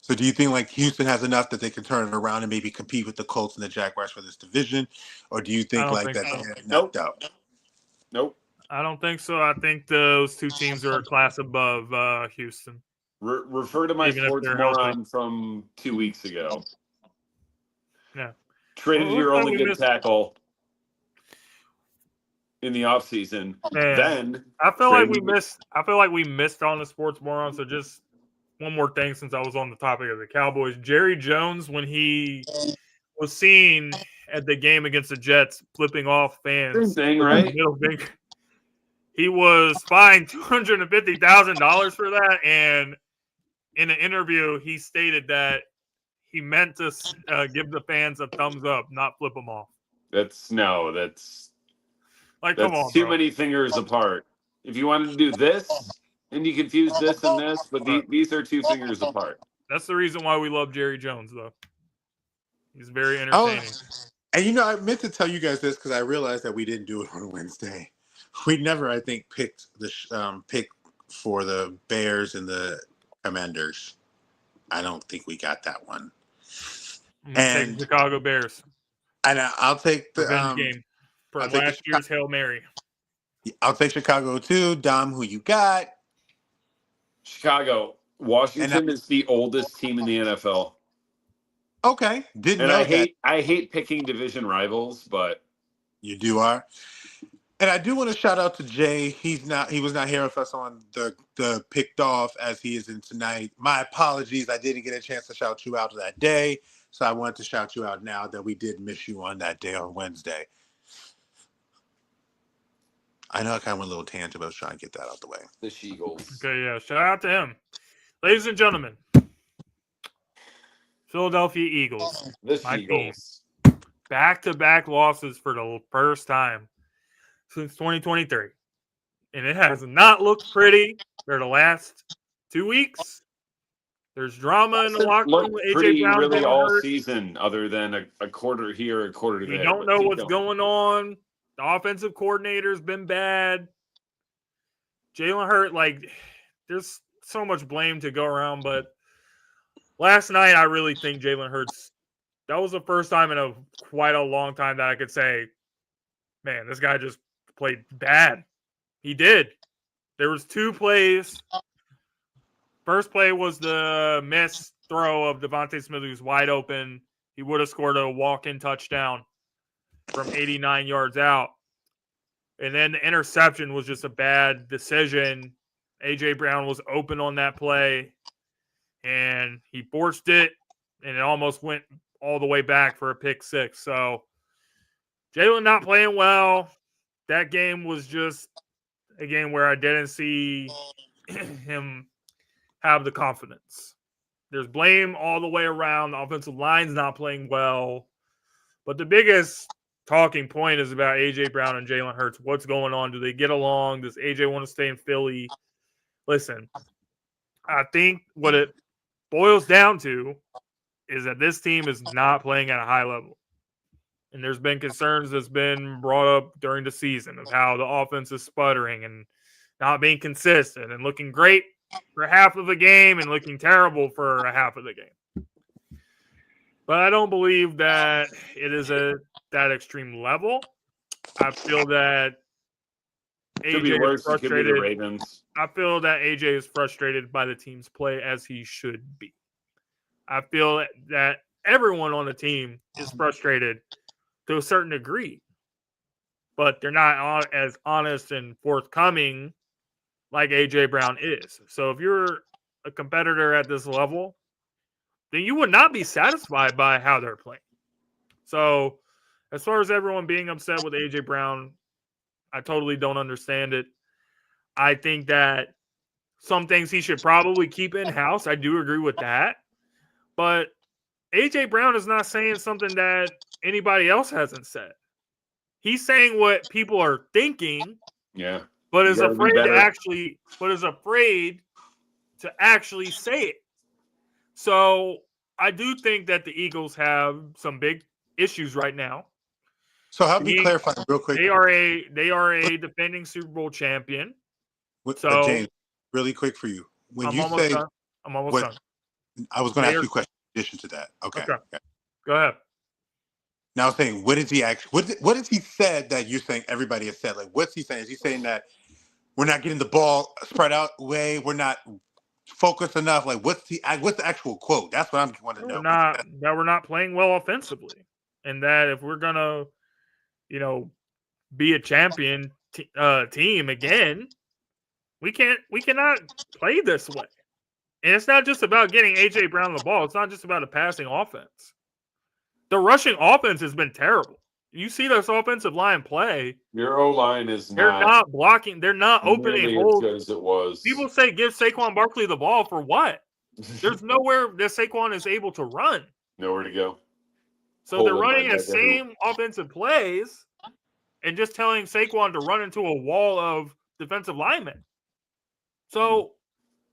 So, do you think like Houston has enough that they can turn it around and maybe compete with the Colts and the Jaguars for this division, or do you think don't like think that so. they're knocked out? Nope. I don't think so. I think those 2 teams are a class above Houston. Refer to my Even if sports they're moron healthy. from 2 weeks ago. Yeah. Traded Well, your looks like only we good missed- tackle in the offseason. Man, Then I feel like we traded- missed. I feel like we missed on the sports moron. So just one more thing, since I was on the topic of the Cowboys, Jerry Jones, when he was seen at the game against the Jets, flipping off fans, Same thing, with his right? middle finger, he was fined $250,000 for that. And in an interview, he stated that he meant to give the fans a thumbs up, not flip them off. That's Like, come on, too bro. many fingers apart. If you wanted to do this and you confuse this and this, but these are 2 fingers apart. That's the reason why we love Jerry Jones, though. He's very entertaining. And I meant to tell you guys this because I realized that we didn't do it on Wednesday. We never, I think, picked the pick for the Bears and the Commanders. I don't think we got that one. And Chicago Bears. And I'll take the revenge game for I'll take last year's Hail Mary. I'll take Chicago too. Dom, who you got? Washington is the oldest team in the NFL. Okay, didn't And know that. I hate picking division rivals, but you do are. And I do want to shout out to Jay. He was not here with us on the picked off as he is in tonight. My apologies. I didn't get a chance to shout you out that day. So I wanted to shout you out now that we did miss you on that day on Wednesday. I know I kind of went a little tangent, but I was trying to get that out the way. The She-Eagles. Okay, yeah. Shout out to him. Ladies and gentlemen, Philadelphia Eagles. The My She-Eagles. team. Back-to-back losses for the first time since 2023. And it has not looked pretty for the last 2 weeks. There's drama in the locker room with AJ Brown. Really all season, other than a quarter here, a quarter there. We don't know what's going on. The offensive coordinator's been bad. Jalen Hurts, there's so much blame to go around. But last night, I really think Jalen Hurts, that was the first time in quite a long time that I could say, man, this guy just played bad. He did. There was 2 plays. First play was the missed throw of Devontae Smith, who's wide open. He would have scored a walk-in touchdown from 89 yards out. And then the interception was just a bad decision. A.J. Brown was open on that play, and he forced it, and it almost went all the way back for a pick 6. So Jalen not playing well. That game was just a game where I didn't see him have the confidence. There's blame all the way around. The offensive line's not playing well. But the biggest talking point is about A.J. Brown and Jalen Hurts. What's going on? Do they get along? Does A.J. want to stay in Philly? Listen, I think what it boils down to is that this team is not playing at a high level. And there's been concerns that's been brought up during the season of how the offense is sputtering and not being consistent and looking great for half of the game and looking terrible for a half of the game. But I don't believe that it is that extreme level. I feel that AJ is frustrated. I feel that AJ is frustrated by the team's play as he should be. I feel that everyone on the team is frustrated to a certain degree, but they're not as honest and forthcoming like A.J. Brown is. So if you're a competitor at this level, then you would not be satisfied by how they're playing. So as far as everyone being upset with A.J. Brown, I totally don't understand it. I think that some things he should probably keep in-house. I do agree with that. But A.J. Brown is not saying something that anybody else hasn't said. He's saying what people are thinking, Yeah. but You is gotta be afraid to better. actually say it. So I do think that the Eagles have some big issues right now. So help me clarify real quick. They are a defending Super Bowl champion. But James, really quick for you. When I'm you almost say done. I'm almost done. I was going to ask you a question in addition to that. Okay. Go ahead. Now I was saying, what is he actually? What has he said that you're saying everybody has said? Like, what's he saying? Is he saying that we're not getting the ball spread out way? We're not focused enough? Like, what's the actual quote? That's what I'm want to know. We're not playing well offensively, and that if we're gonna, be a champion team again, we cannot play this way. And it's not just about getting AJ Brown the ball. It's not just about a passing offense. The rushing offense has been terrible. You see this offensive line play. Your O-line is They're not blocking. They're not opening holes. As good as it was. People say give Saquon Barkley the ball for what? There's nowhere that Saquon is able to run. Nowhere to go. So they're running the same offensive plays and just telling Saquon to run into a wall of defensive linemen. So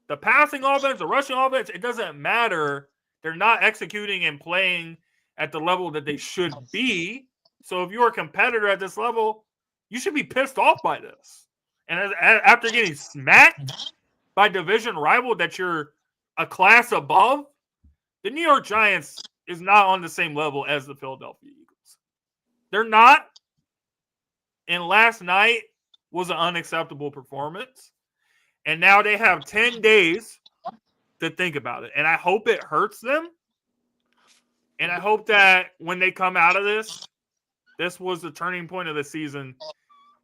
the passing offense, the rushing offense, it doesn't matter. They're not executing and playing at the level that they should be. So if you're a competitor at this level, you should be pissed off by this. And after getting smacked by division rival that you're a class above, the New York Giants is not on the same level as the Philadelphia Eagles. They're not. And last night was an unacceptable performance. And now they have 10 days to think about it. And I hope it hurts them. And I hope that when they come out of this was the turning point of the season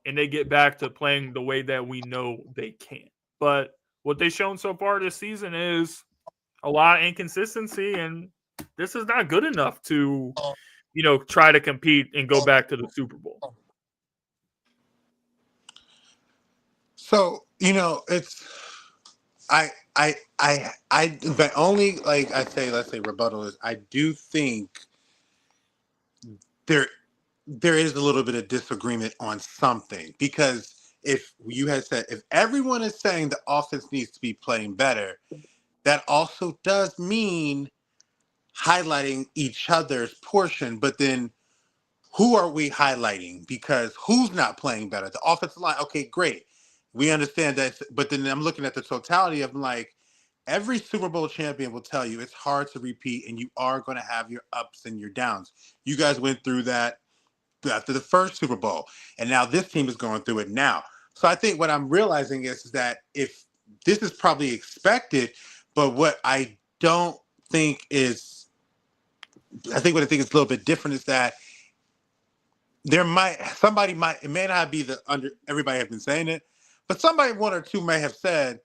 and they get back to playing the way that we know they can. But what they've shown so far this season is a lot of inconsistency, and this is not good enough to, try to compete and go back to the Super Bowl. So, it's the only, like I say, let's say rebuttal is I do think there is a little bit of disagreement on something, because if you had said, if everyone is saying the offense needs to be playing better, that also does mean highlighting each other's portion, but then who are we highlighting? Because who's not playing better? The offensive line, okay, great. We understand that, but then I'm looking at the totality of like, every Super Bowl champion will tell you it's hard to repeat and you are going to have your ups and your downs. You guys went through that after the first Super Bowl, and now this team is going through it now. So I think what I'm realizing is that if this is probably expected, but what I don't think is, I think what I think is a little bit different is that it may not be everybody has been saying it, but somebody, one or two may have said,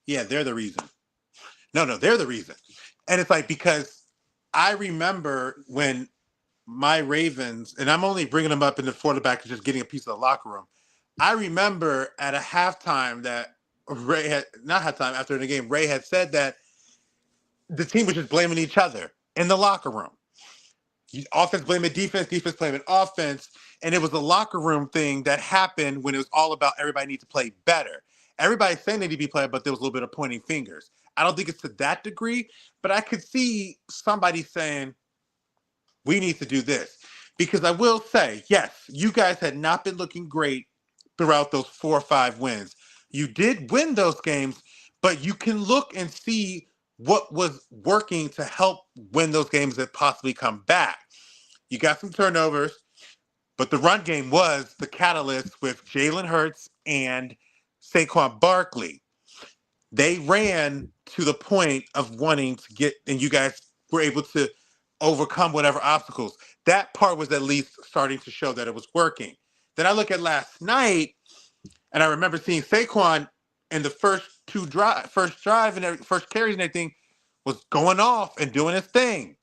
yeah, they're the reason. No, they're the reason. And it's like, because I remember when my Ravens, and I'm only bringing them up in the quarterback and just getting a piece of the locker room. I remember at a halftime that after the game, Ray had said that the team was just blaming each other in the locker room. Offense blaming defense, defense blaming offense. And it was a locker room thing that happened when it was all about everybody needs to play better. Everybody's saying they need to be playing, but there was a little bit of pointing fingers. I don't think it's to that degree, but I could see somebody saying, we need to do this. Because I will say, yes, you guys had not been looking great throughout those 4 or 5 wins. You did win those games, but you can look and see what was working to help win those games that possibly come back. You got some turnovers, but the run game was the catalyst with Jalen Hurts and Saquon Barkley. They ran to the point of wanting to get, and you guys were able to overcome whatever obstacles. That part was at least starting to show that it was working. Then I look at last night, and I remember seeing Saquon in the first drive and first carries and everything was going off and doing his thing.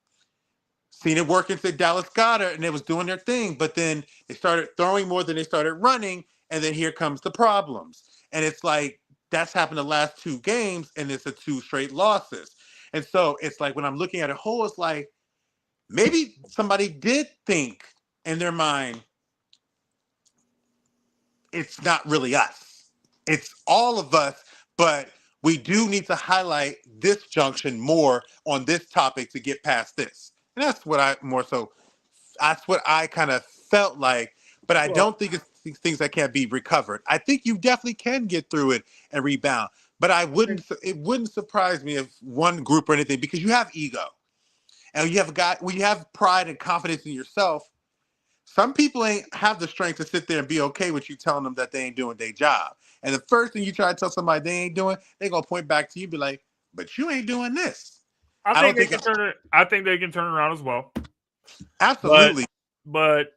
Seen it working to Dallas Goedert, and they was doing their thing. But then they started throwing more than they started running, and then here comes the problems. And it's like, that's happened the last 2 games, and it's 2 straight losses. And so it's like, when I'm looking at it whole, it's like, maybe somebody did think in their mind, it's not really us. It's all of us, but we do need to highlight this junction more on this topic to get past this. And that's what I more so that's what I kind of felt like, but I Well, don't think it's things that can't be recovered. I think you definitely can get through it and rebound, but it wouldn't surprise me if one group or anything, because you have ego and when you have pride and confidence in yourself. Some people ain't have the strength to sit there and be okay with you telling them that they ain't doing their job. And the first thing you try to tell somebody they ain't doing, they gonna point back to you and be like, but you ain't doing this. I I think don't they think can it's turn it. I think they can turn around as well. But absolutely. but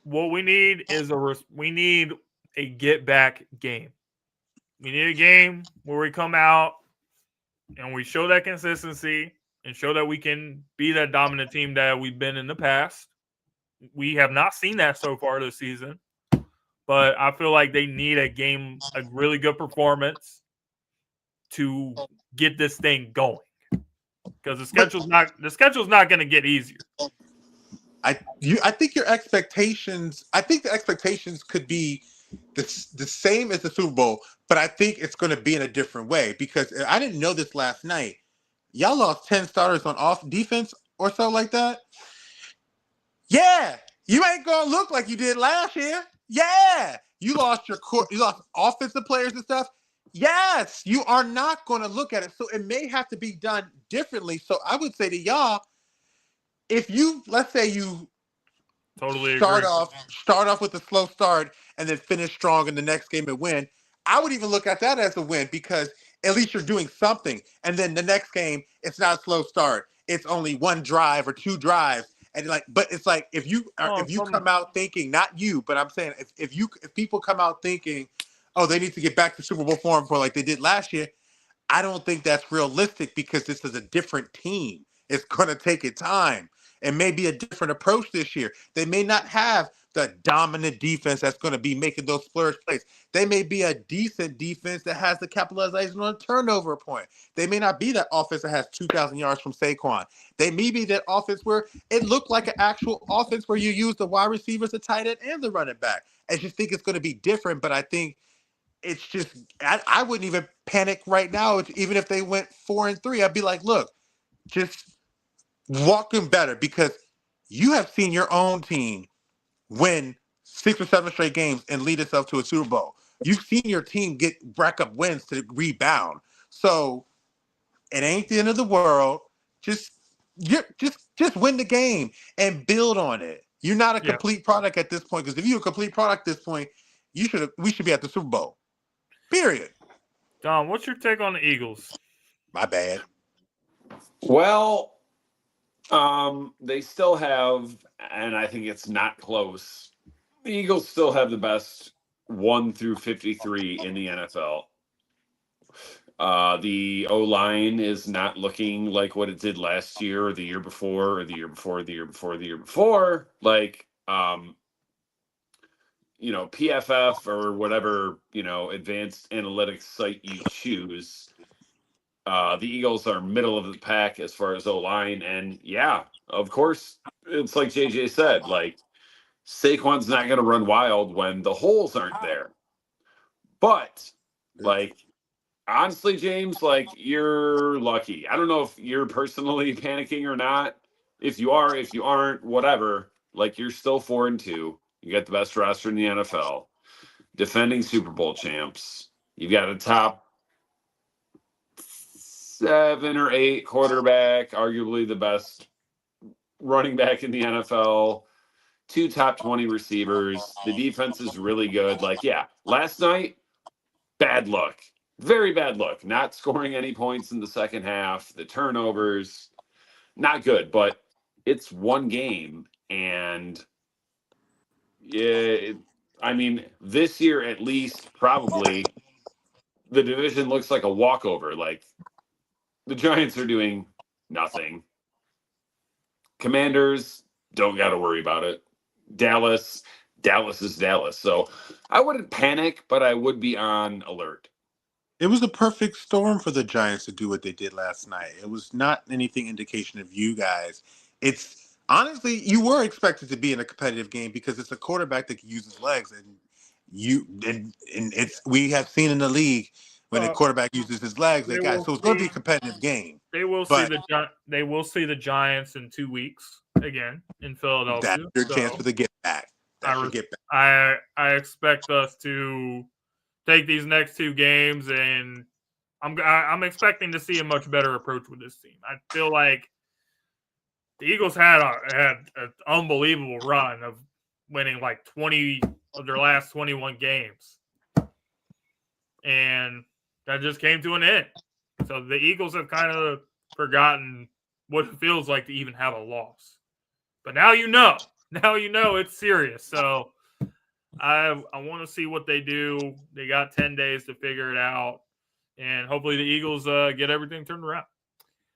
what we need is a get back game. We need a game where we come out and we show that consistency and show that we can be that dominant team that we've been in the past. We have not seen that so far this season, but I feel like they need a really good performance to get this thing going, because the schedule's not going to get easier. I think your expectations. I think the expectations could be the same as the Super Bowl, but I think it's going to be in a different way, because I didn't know this last night. Y'all lost 10 starters on off defense or so like that. Yeah, you ain't gonna look like you did last year. Yeah, you lost you lost offensive players and stuff. Yes, you are not going to look at it. So it may have to be done differently. So I would say to y'all, if you let's say you Totally agree. start off with a slow start and then finish strong in the next game and win, I would even look at that as a win, because at least you're doing something. And then the next game, it's not a slow start. It's only one drive or two drives. And but it's like if you come out thinking, not you, but I'm saying if people come out thinking, oh, they need to get back to Super Bowl form for like they did last year, I don't think that's realistic, because this is a different team. It's going to take it time. It may be a different approach this year. They may not have the dominant defense that's going to be making those splurge plays. They may be a decent defense that has the capitalization on a turnover point. They may not be that offense that has 2,000 yards from Saquon. They may be that offense where it looked like an actual offense where you use the wide receivers, the tight end, and the running back. I just think it's going to be different, but I think it's just I wouldn't even panic right now. Even if they went 4-3, I'd be like, look, just walk them better, because you have seen your own team win 6 or 7 straight games and lead itself to a Super Bowl. You've seen your team rack up wins to rebound. So it ain't the end of the world. Just just win the game and build on it. You're not a complete product at this point, because if you're a complete product at this point, we should be at the Super Bowl. Period. Don, what's your take on the Eagles? My bad. Well, they still have, and I think it's not close. The Eagles still have the best 1 through 53 in the NFL. The O-line is not looking like what it did last year or the year before or the year before, the year before, the year before. Like, PFF or whatever, advanced analytics site you choose. The Eagles are middle of the pack as far as O-line. And yeah, of course, it's like JJ said, like, Saquon's not going to run wild when the holes aren't there. But, like, honestly, James, like, you're lucky. I don't know if you're personally panicking or not. If you are, if you aren't, whatever. Like, you're still 4-2. You got the best roster in the NFL. Defending Super Bowl champs. You've got a top 7 or 8 quarterback, arguably the best running back in the NFL. 2 top 20 receivers. The defense is really good. Like, yeah, last night, bad luck. Very bad luck. Not scoring any points in the second half. The turnovers, not good. But it's one game. And, yeah, this year at least, probably, the division looks like a walkover. Like, the Giants are doing nothing. Commanders, don't got to worry about it. Dallas is Dallas. So I wouldn't panic, but I would be on alert. It was a perfect storm for the Giants to do what they did last night. It was not anything indication of you guys. It's honestly, you were expected to be in a competitive game, because it's a quarterback that can use his legs, and we have seen in the league when a quarterback uses his legs, so it's going to be a competitive game. They will see the Giants in 2 weeks again in Philadelphia. That's your chance for the get back. I expect us to take these next 2 games, and I'm expecting to see a much better approach with this team. I feel like the Eagles had an unbelievable run of winning like 20 of their last 21 games, and that just came to an end. So the Eagles have kind of forgotten what it feels like to even have a loss. But now you know it's serious. So I want to see what they do. They got 10 days to figure it out, and hopefully the Eagles get everything turned around.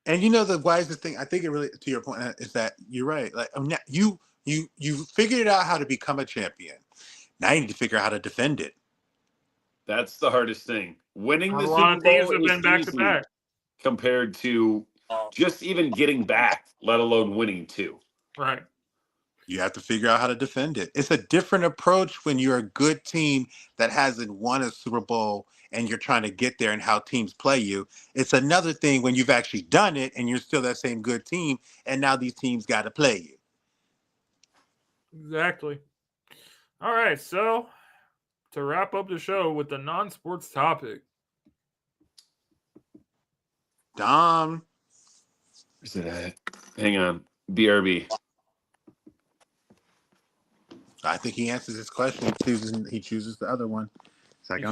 And the wisest thing, I think it really, to your point, is that you're right. Like you figured out how to become a champion. Now you need to figure out how to defend it. That's the hardest thing. Winning the Super Bowl have been back to back compared to just even getting back, let alone winning 2. Right. You have to figure out how to defend it. It's a different approach when you're a good team that hasn't won a Super Bowl and you're trying to get there and how teams play you. It's another thing when you've actually done it and you're still that same good team and now these teams got to play you. Exactly. All right, so to wrap up the show with the non-sports topic. Dom. Where's it at? Hang on. BRB. I think he answers this question. He chooses the other one. It's like,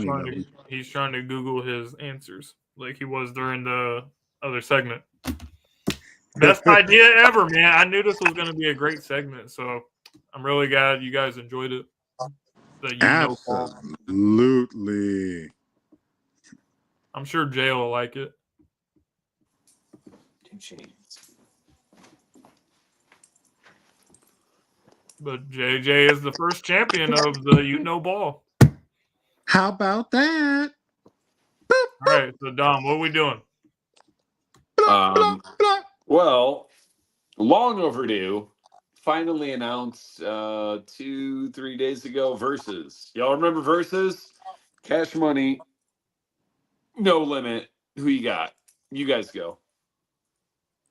he's trying to Google his answers like he was during the other segment. Best idea ever, man. I knew this was going to be a great segment, so I'm really glad you guys enjoyed it. Absolutely. I'm sure Jay will like it. But JJ is the first champion of the ball. How about that? All right, so Dom, what are we doing? Well, long overdue. Finally announced 2-3 days ago. Versus. Y'all remember Versus? Cash money. No limit. Who you got? You guys go.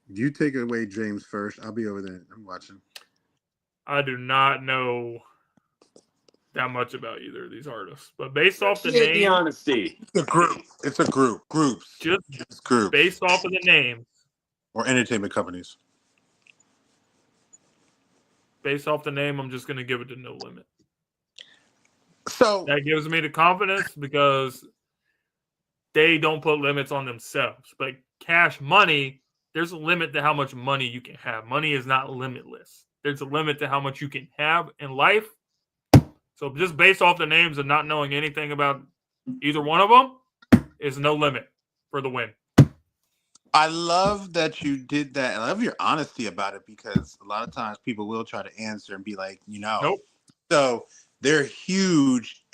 You take it away, James, first. I'll be over there. I'm watching. I do not know that much about either of these artists, but based off the name, the honesty, it's a group. Groups. Just groups. Based off of the names or entertainment companies. Based off the name, I'm just going to give it to No Limit. So that gives me the confidence because they don't put limits on themselves. But Cash Money, there's a limit to how much money you can have. Money is not limitless. There's a limit to how much you can have in life. So just based off the names and not knowing anything about either one of them is No Limit for the win. I love that you did that. I love your honesty about it because a lot of times people will try to answer and be like, Nope. So they're huge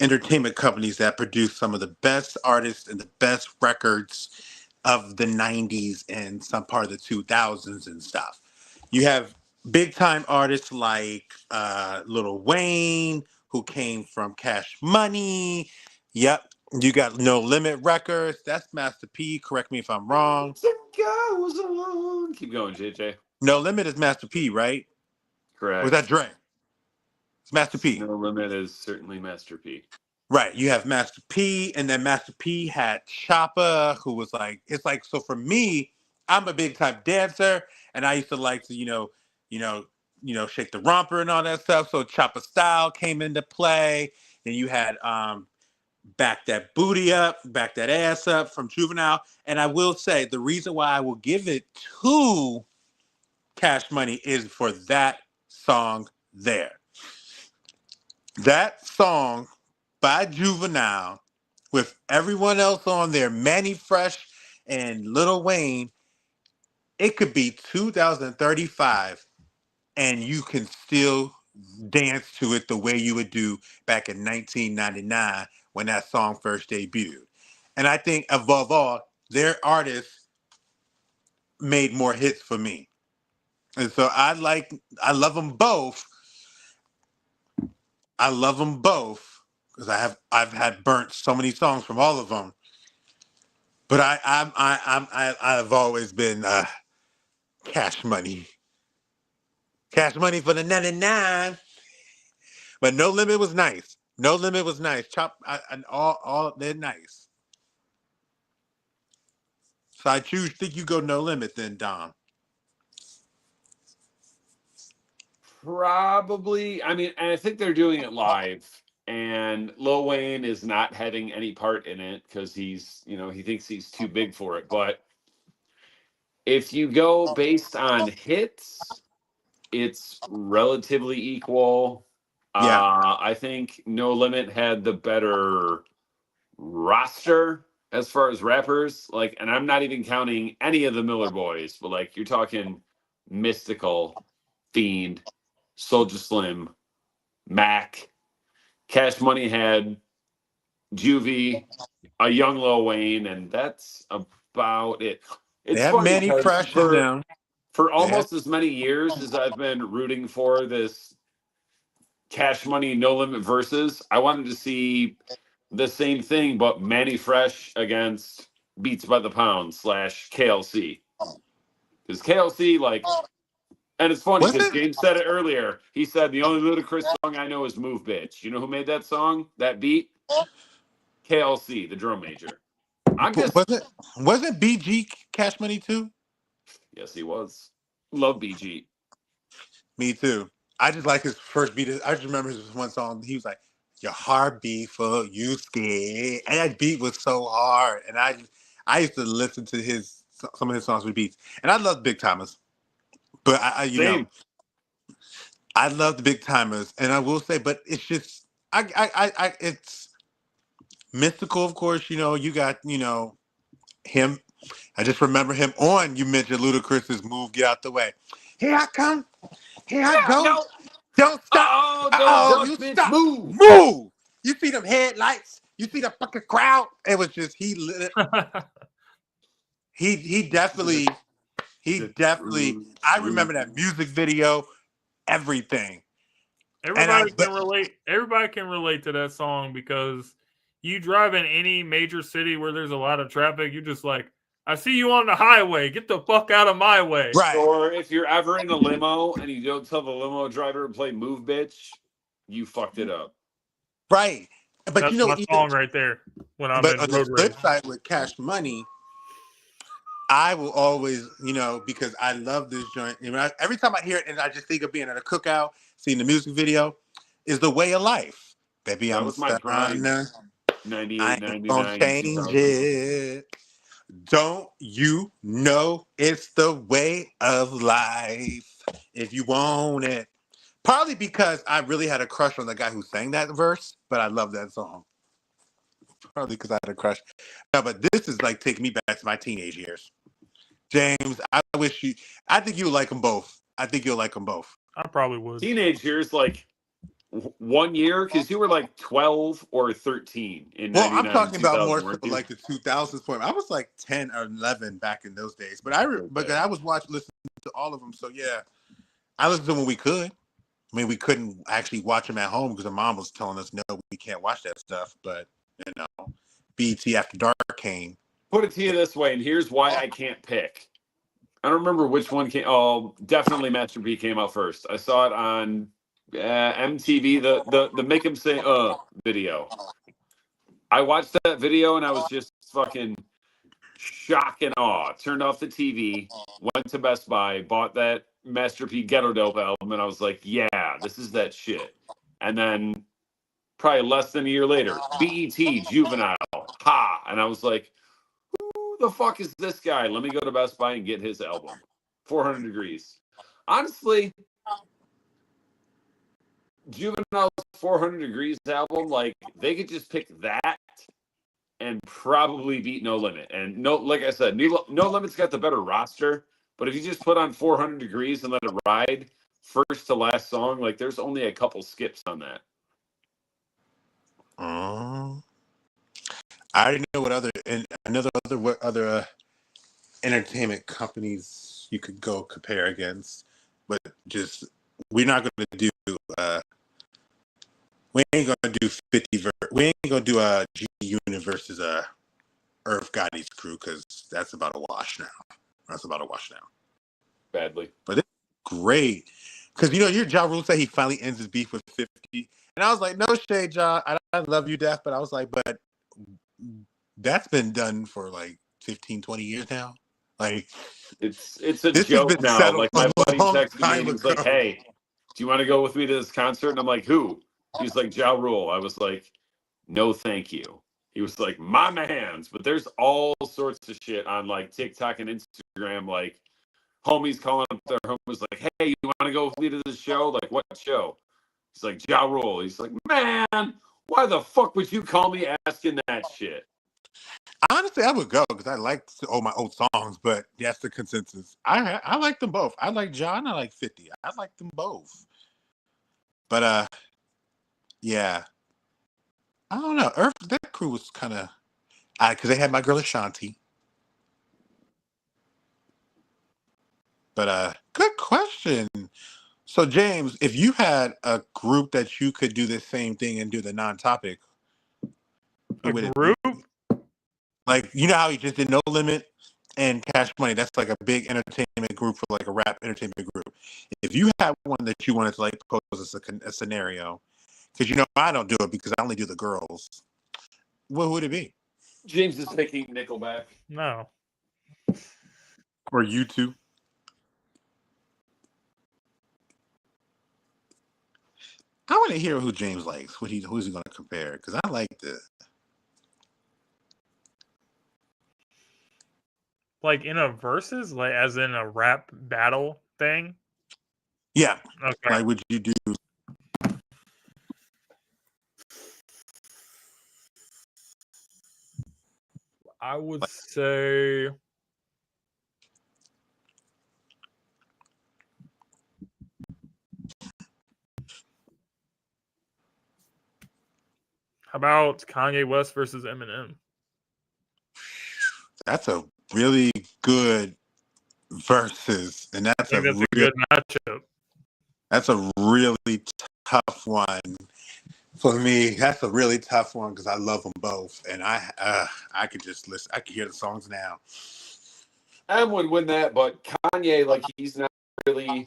entertainment companies that produce some of the best artists and the best records of the 90s and some part of the 2000s and stuff. You have big time artists like Lil Wayne, who came from Cash Money. Yep. You got No Limit Records. That's Master P. Correct me if I'm wrong. Goes on. Keep going, JJ. No Limit is Master P, right? Correct. Or was that Dre? It's Master P. No Limit is certainly Master P. Right. You have Master P, and then Master P had Choppa, who was like, it's like, so for me, I'm a big time dancer, and I used to like to, shake the romper and all that stuff. So Choppa Style came into play. Then you had Back That Booty Up, Back That Ass Up from Juvenile. And I will say the reason why I will give it to Cash Money is for that song there. That song by Juvenile with everyone else on there, Manny Fresh and Lil Wayne, it could be 2035 and you can still dance to it the way you would do back in 1999 when that song first debuted. And I think above all, their artists made more hits for me. And so I love them both. I love them both because I've had burnt so many songs from all of them. But I've always been Cash Money. Cash Money for the 99. But No Limit was nice. No Limit was nice. And all they're nice. So I think you go No Limit then, Dom. Probably. I mean, and I think they're doing it live. And Lil Wayne is not having any part in it because he's, he thinks he's too big for it. But if you go based on hits, it's relatively equal. Yeah. I think No Limit had the better roster as far as rappers. Like, and I'm not even counting any of the Miller Boys, but like you're talking Mystical, Fiend, Soulja Slim, Mac. Cash Money had Juvie, a young Lil Wayne, and that's about it. They It's have funny Manny because Fresh in them. for They have, almost as many years as I've been rooting for this Cash Money No Limit versus, I wanted to see the same thing, but Manny Fresh against Beats by the Pound / KLC. Because KLC, like, and it's funny was because it? James said it earlier. He said the only Ludacris song I know is "Move, Bitch." You know who made that song? That beat? KLC, the drum major. I'm just Wasn't BG Cash Money too? yes, he was. Love BG. Me too. I just like his first beat. I just remember his one song. He was like, "Your heart beat for you scared," and that beat was so hard. And I used to listen to some of his songs with beats, and I love Big Timers. But Same. I love the Big Timers, and I will say, but it's just it's Mystical, of course. You got him. I just remember him on. You mentioned Ludacris's "Move, Get Out the Way." Here I come. Here I go. Don't stop. Uh-oh, don't Uh-oh, duck, you bitch, stop. move. Move. You see them headlights. You see the fucking crowd. It was just he definitely I remember that music video, everything. Everybody can relate. Everybody can relate to that song because you drive in any major city where there's a lot of traffic, you're just like, I see you on the highway. Get the fuck out of my way. Right. Or if you're ever in a limo and you don't tell the limo driver to play "Move, Bitch," you fucked it up. Right. But That's my song right there when I'm but in on the road flip rage. side with Cash Money, I will always, because I love this joint. Every time I hear it, and I just think of being at a cookout, seeing the music video, is The Way of Life. Baby, That I'm a was my prime. stunner. 98, I ain't gonna 99, change 2000. it. Don't you know it's the way of life if you want it? Partly because I really had a crush on the guy who sang that verse, but I love that song. Partly because I had a crush. No, but this is like taking me back to my teenage years. James, I think you'll like them both. I think you'll like them both. I probably would. Teenage years, like 1 year, because you were like 12 or 13 in Well, I'm 99, talking about 2000, more so weren't you? like the 2000s point. I was like 10 or 11 back in those days, but Okay. I was listening to all of them. So yeah, I listened to them when we could. I mean, we couldn't actually watch them at home because the mom was telling us, no, we can't watch that stuff. But, BT After Dark came. Put it to you this way, and here's why I can't pick. I don't remember which one came. Oh, definitely Master P came out first. I saw it on MTV, the Make Him Say video. I watched that video and I was just fucking shock and awe. Turned off the TV, went to Best Buy, bought that Master P Ghetto Dope album, and I was like, yeah, this is that shit. And then probably less than a year later, BET Juvenile, ha, and I was like, who the fuck is this guy? Let me go to Best Buy and get his album, 400 Degrees. Honestly, Juvenile's 400 Degrees album, like they could just pick that and probably beat No Limit. And like I said, No Limit's got the better roster. But if you just put on 400 Degrees and let it ride first to last song, like there's only a couple skips on that. I already know what other entertainment companies you could go compare against, but just we're not going to do We ain't gonna do 50. We ain't gonna do a G Unit versus a Earth Gotti's crew because that's about a wash now. Badly. But it's great because your Ja Rule said he finally ends his beef with 50, and I was like, no shade, Ja. I love you, Def, but I was like, but that's been done for like 15, 20 years now. Like It's a this has joke been now. settled Like a my buddy long texted me and time he was like, ago. "Hey, do you want to go with me to this concert?" And I'm like, "Who?" He was like, "Ja Rule." I was like, "No, thank you." He was like, "My man's." But there's all sorts of shit on like TikTok and Instagram, like homies calling up their homies like, "Hey, you want to go with me to this show?" Like, what show? He's like, Ja Rule. He's like, "Man, why the fuck would you call me asking that shit?" Honestly, I would go because I like all my old songs, but that's the consensus. I like them both. I like John. I like 50. I like them both. But yeah, I don't know. Earth that crew was kind of because they had my girl Ashanti. But good question. So James, if you had a group that you could do the same thing and do the non-topic, who A would it be? group? Like how he just did No Limit and Cash Money. That's like a big entertainment group for like a rap entertainment group. If you had one that you wanted to like pose as a scenario, because I don't do it because I only do the girls. What would it be? James is picking Nickelback. No. Or you two? I want to hear who James likes. Who's he going to compare? Because I like the. Like in a versus, like as in a rap battle thing? Yeah. Okay. Like, would you do? I would say how about Kanye West versus Eminem? That's a really good versus, and I think that's a good matchup. That's a really tough one for me. That's a really tough one because I love them both, and I could just listen. I could hear the songs now. M would win that, but Kanye, like he's not really.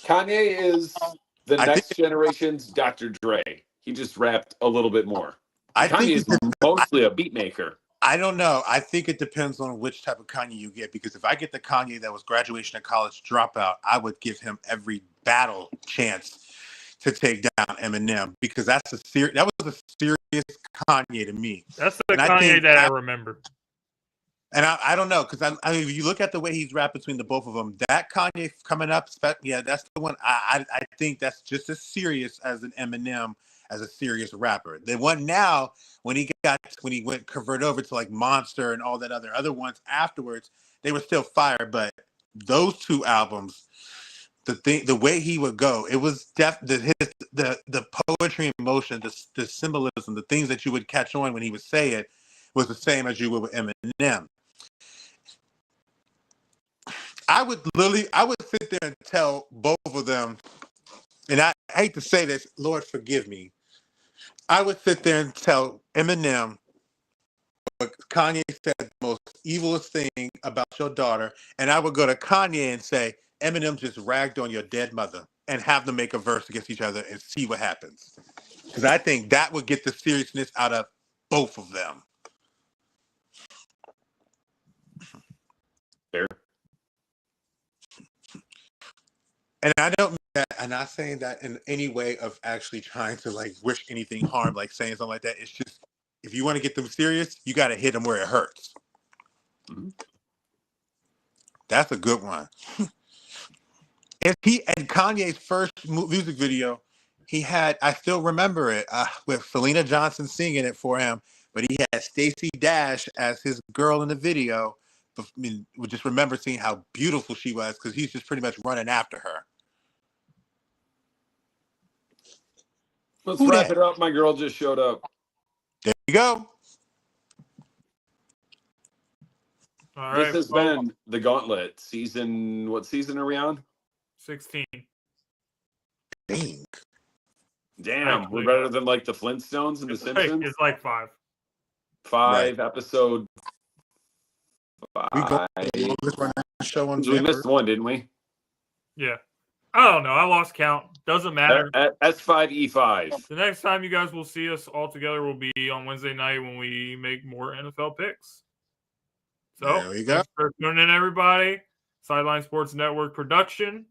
Kanye is the next generation's Dr. Dre. He just rapped a little bit more. Kanye is mostly a beat maker. I don't know. I think it depends on which type of Kanye you get. Because if I get the Kanye that was graduation of college dropout, I would give him every battle chance to take down Eminem because that was a serious Kanye to me. That's the Kanye that I remember. And I don't know because I mean, if you look at the way he's rapped between the both of them, that Kanye coming up, yeah, that's the one. I think that's just as serious as an Eminem as a serious rapper. The one now when he went convert over to like Monster and all that other ones afterwards, they were still fire. But those two albums, the way he would go, it was the poetry and emotion, the symbolism, the things that you would catch on when he would say it was the same as you would with Eminem. I would sit there and tell both of them, and I hate to say this, Lord forgive me. I would sit there and tell Eminem what Kanye said the most evilest thing about your daughter, and I would go to Kanye and say, Eminem just ragged on your dead mother, and have them make a verse against each other and see what happens. Because I think that would get the seriousness out of both of them. Fair. And I don't mean that, I'm not saying that in any way of actually trying to like wish anything harm, like saying something like that. It's just, if you want to get them serious, you got to hit them where it hurts. Mm-hmm. That's a good one. And Kanye's first music video, he had, I still remember it, with Selena Johnson singing it for him, but he had Stacey Dash as his girl in the video. I mean, we just remember seeing how beautiful she was because he's just pretty much running after her. Let's wrap it up. My girl just showed up. There you go. All this right, has been the Gauntlet season. What season are we on? 16. Dang. Damn, Actually, we're better than like the Flintstones and the Simpsons. It's like 5. 5 episode. We go 5. the longest running show on We missed network. one, didn't we? Yeah. I don't know. I lost count. Doesn't matter. S5E5. The next time you guys will see us all together will be on Wednesday night when we make more NFL picks. So, There we go. thanks for tuning in, everybody. Sideline Sports Network production.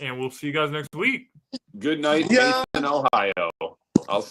And we'll see you guys next week. Good night, Yeah. Mason, Ohio. I'll see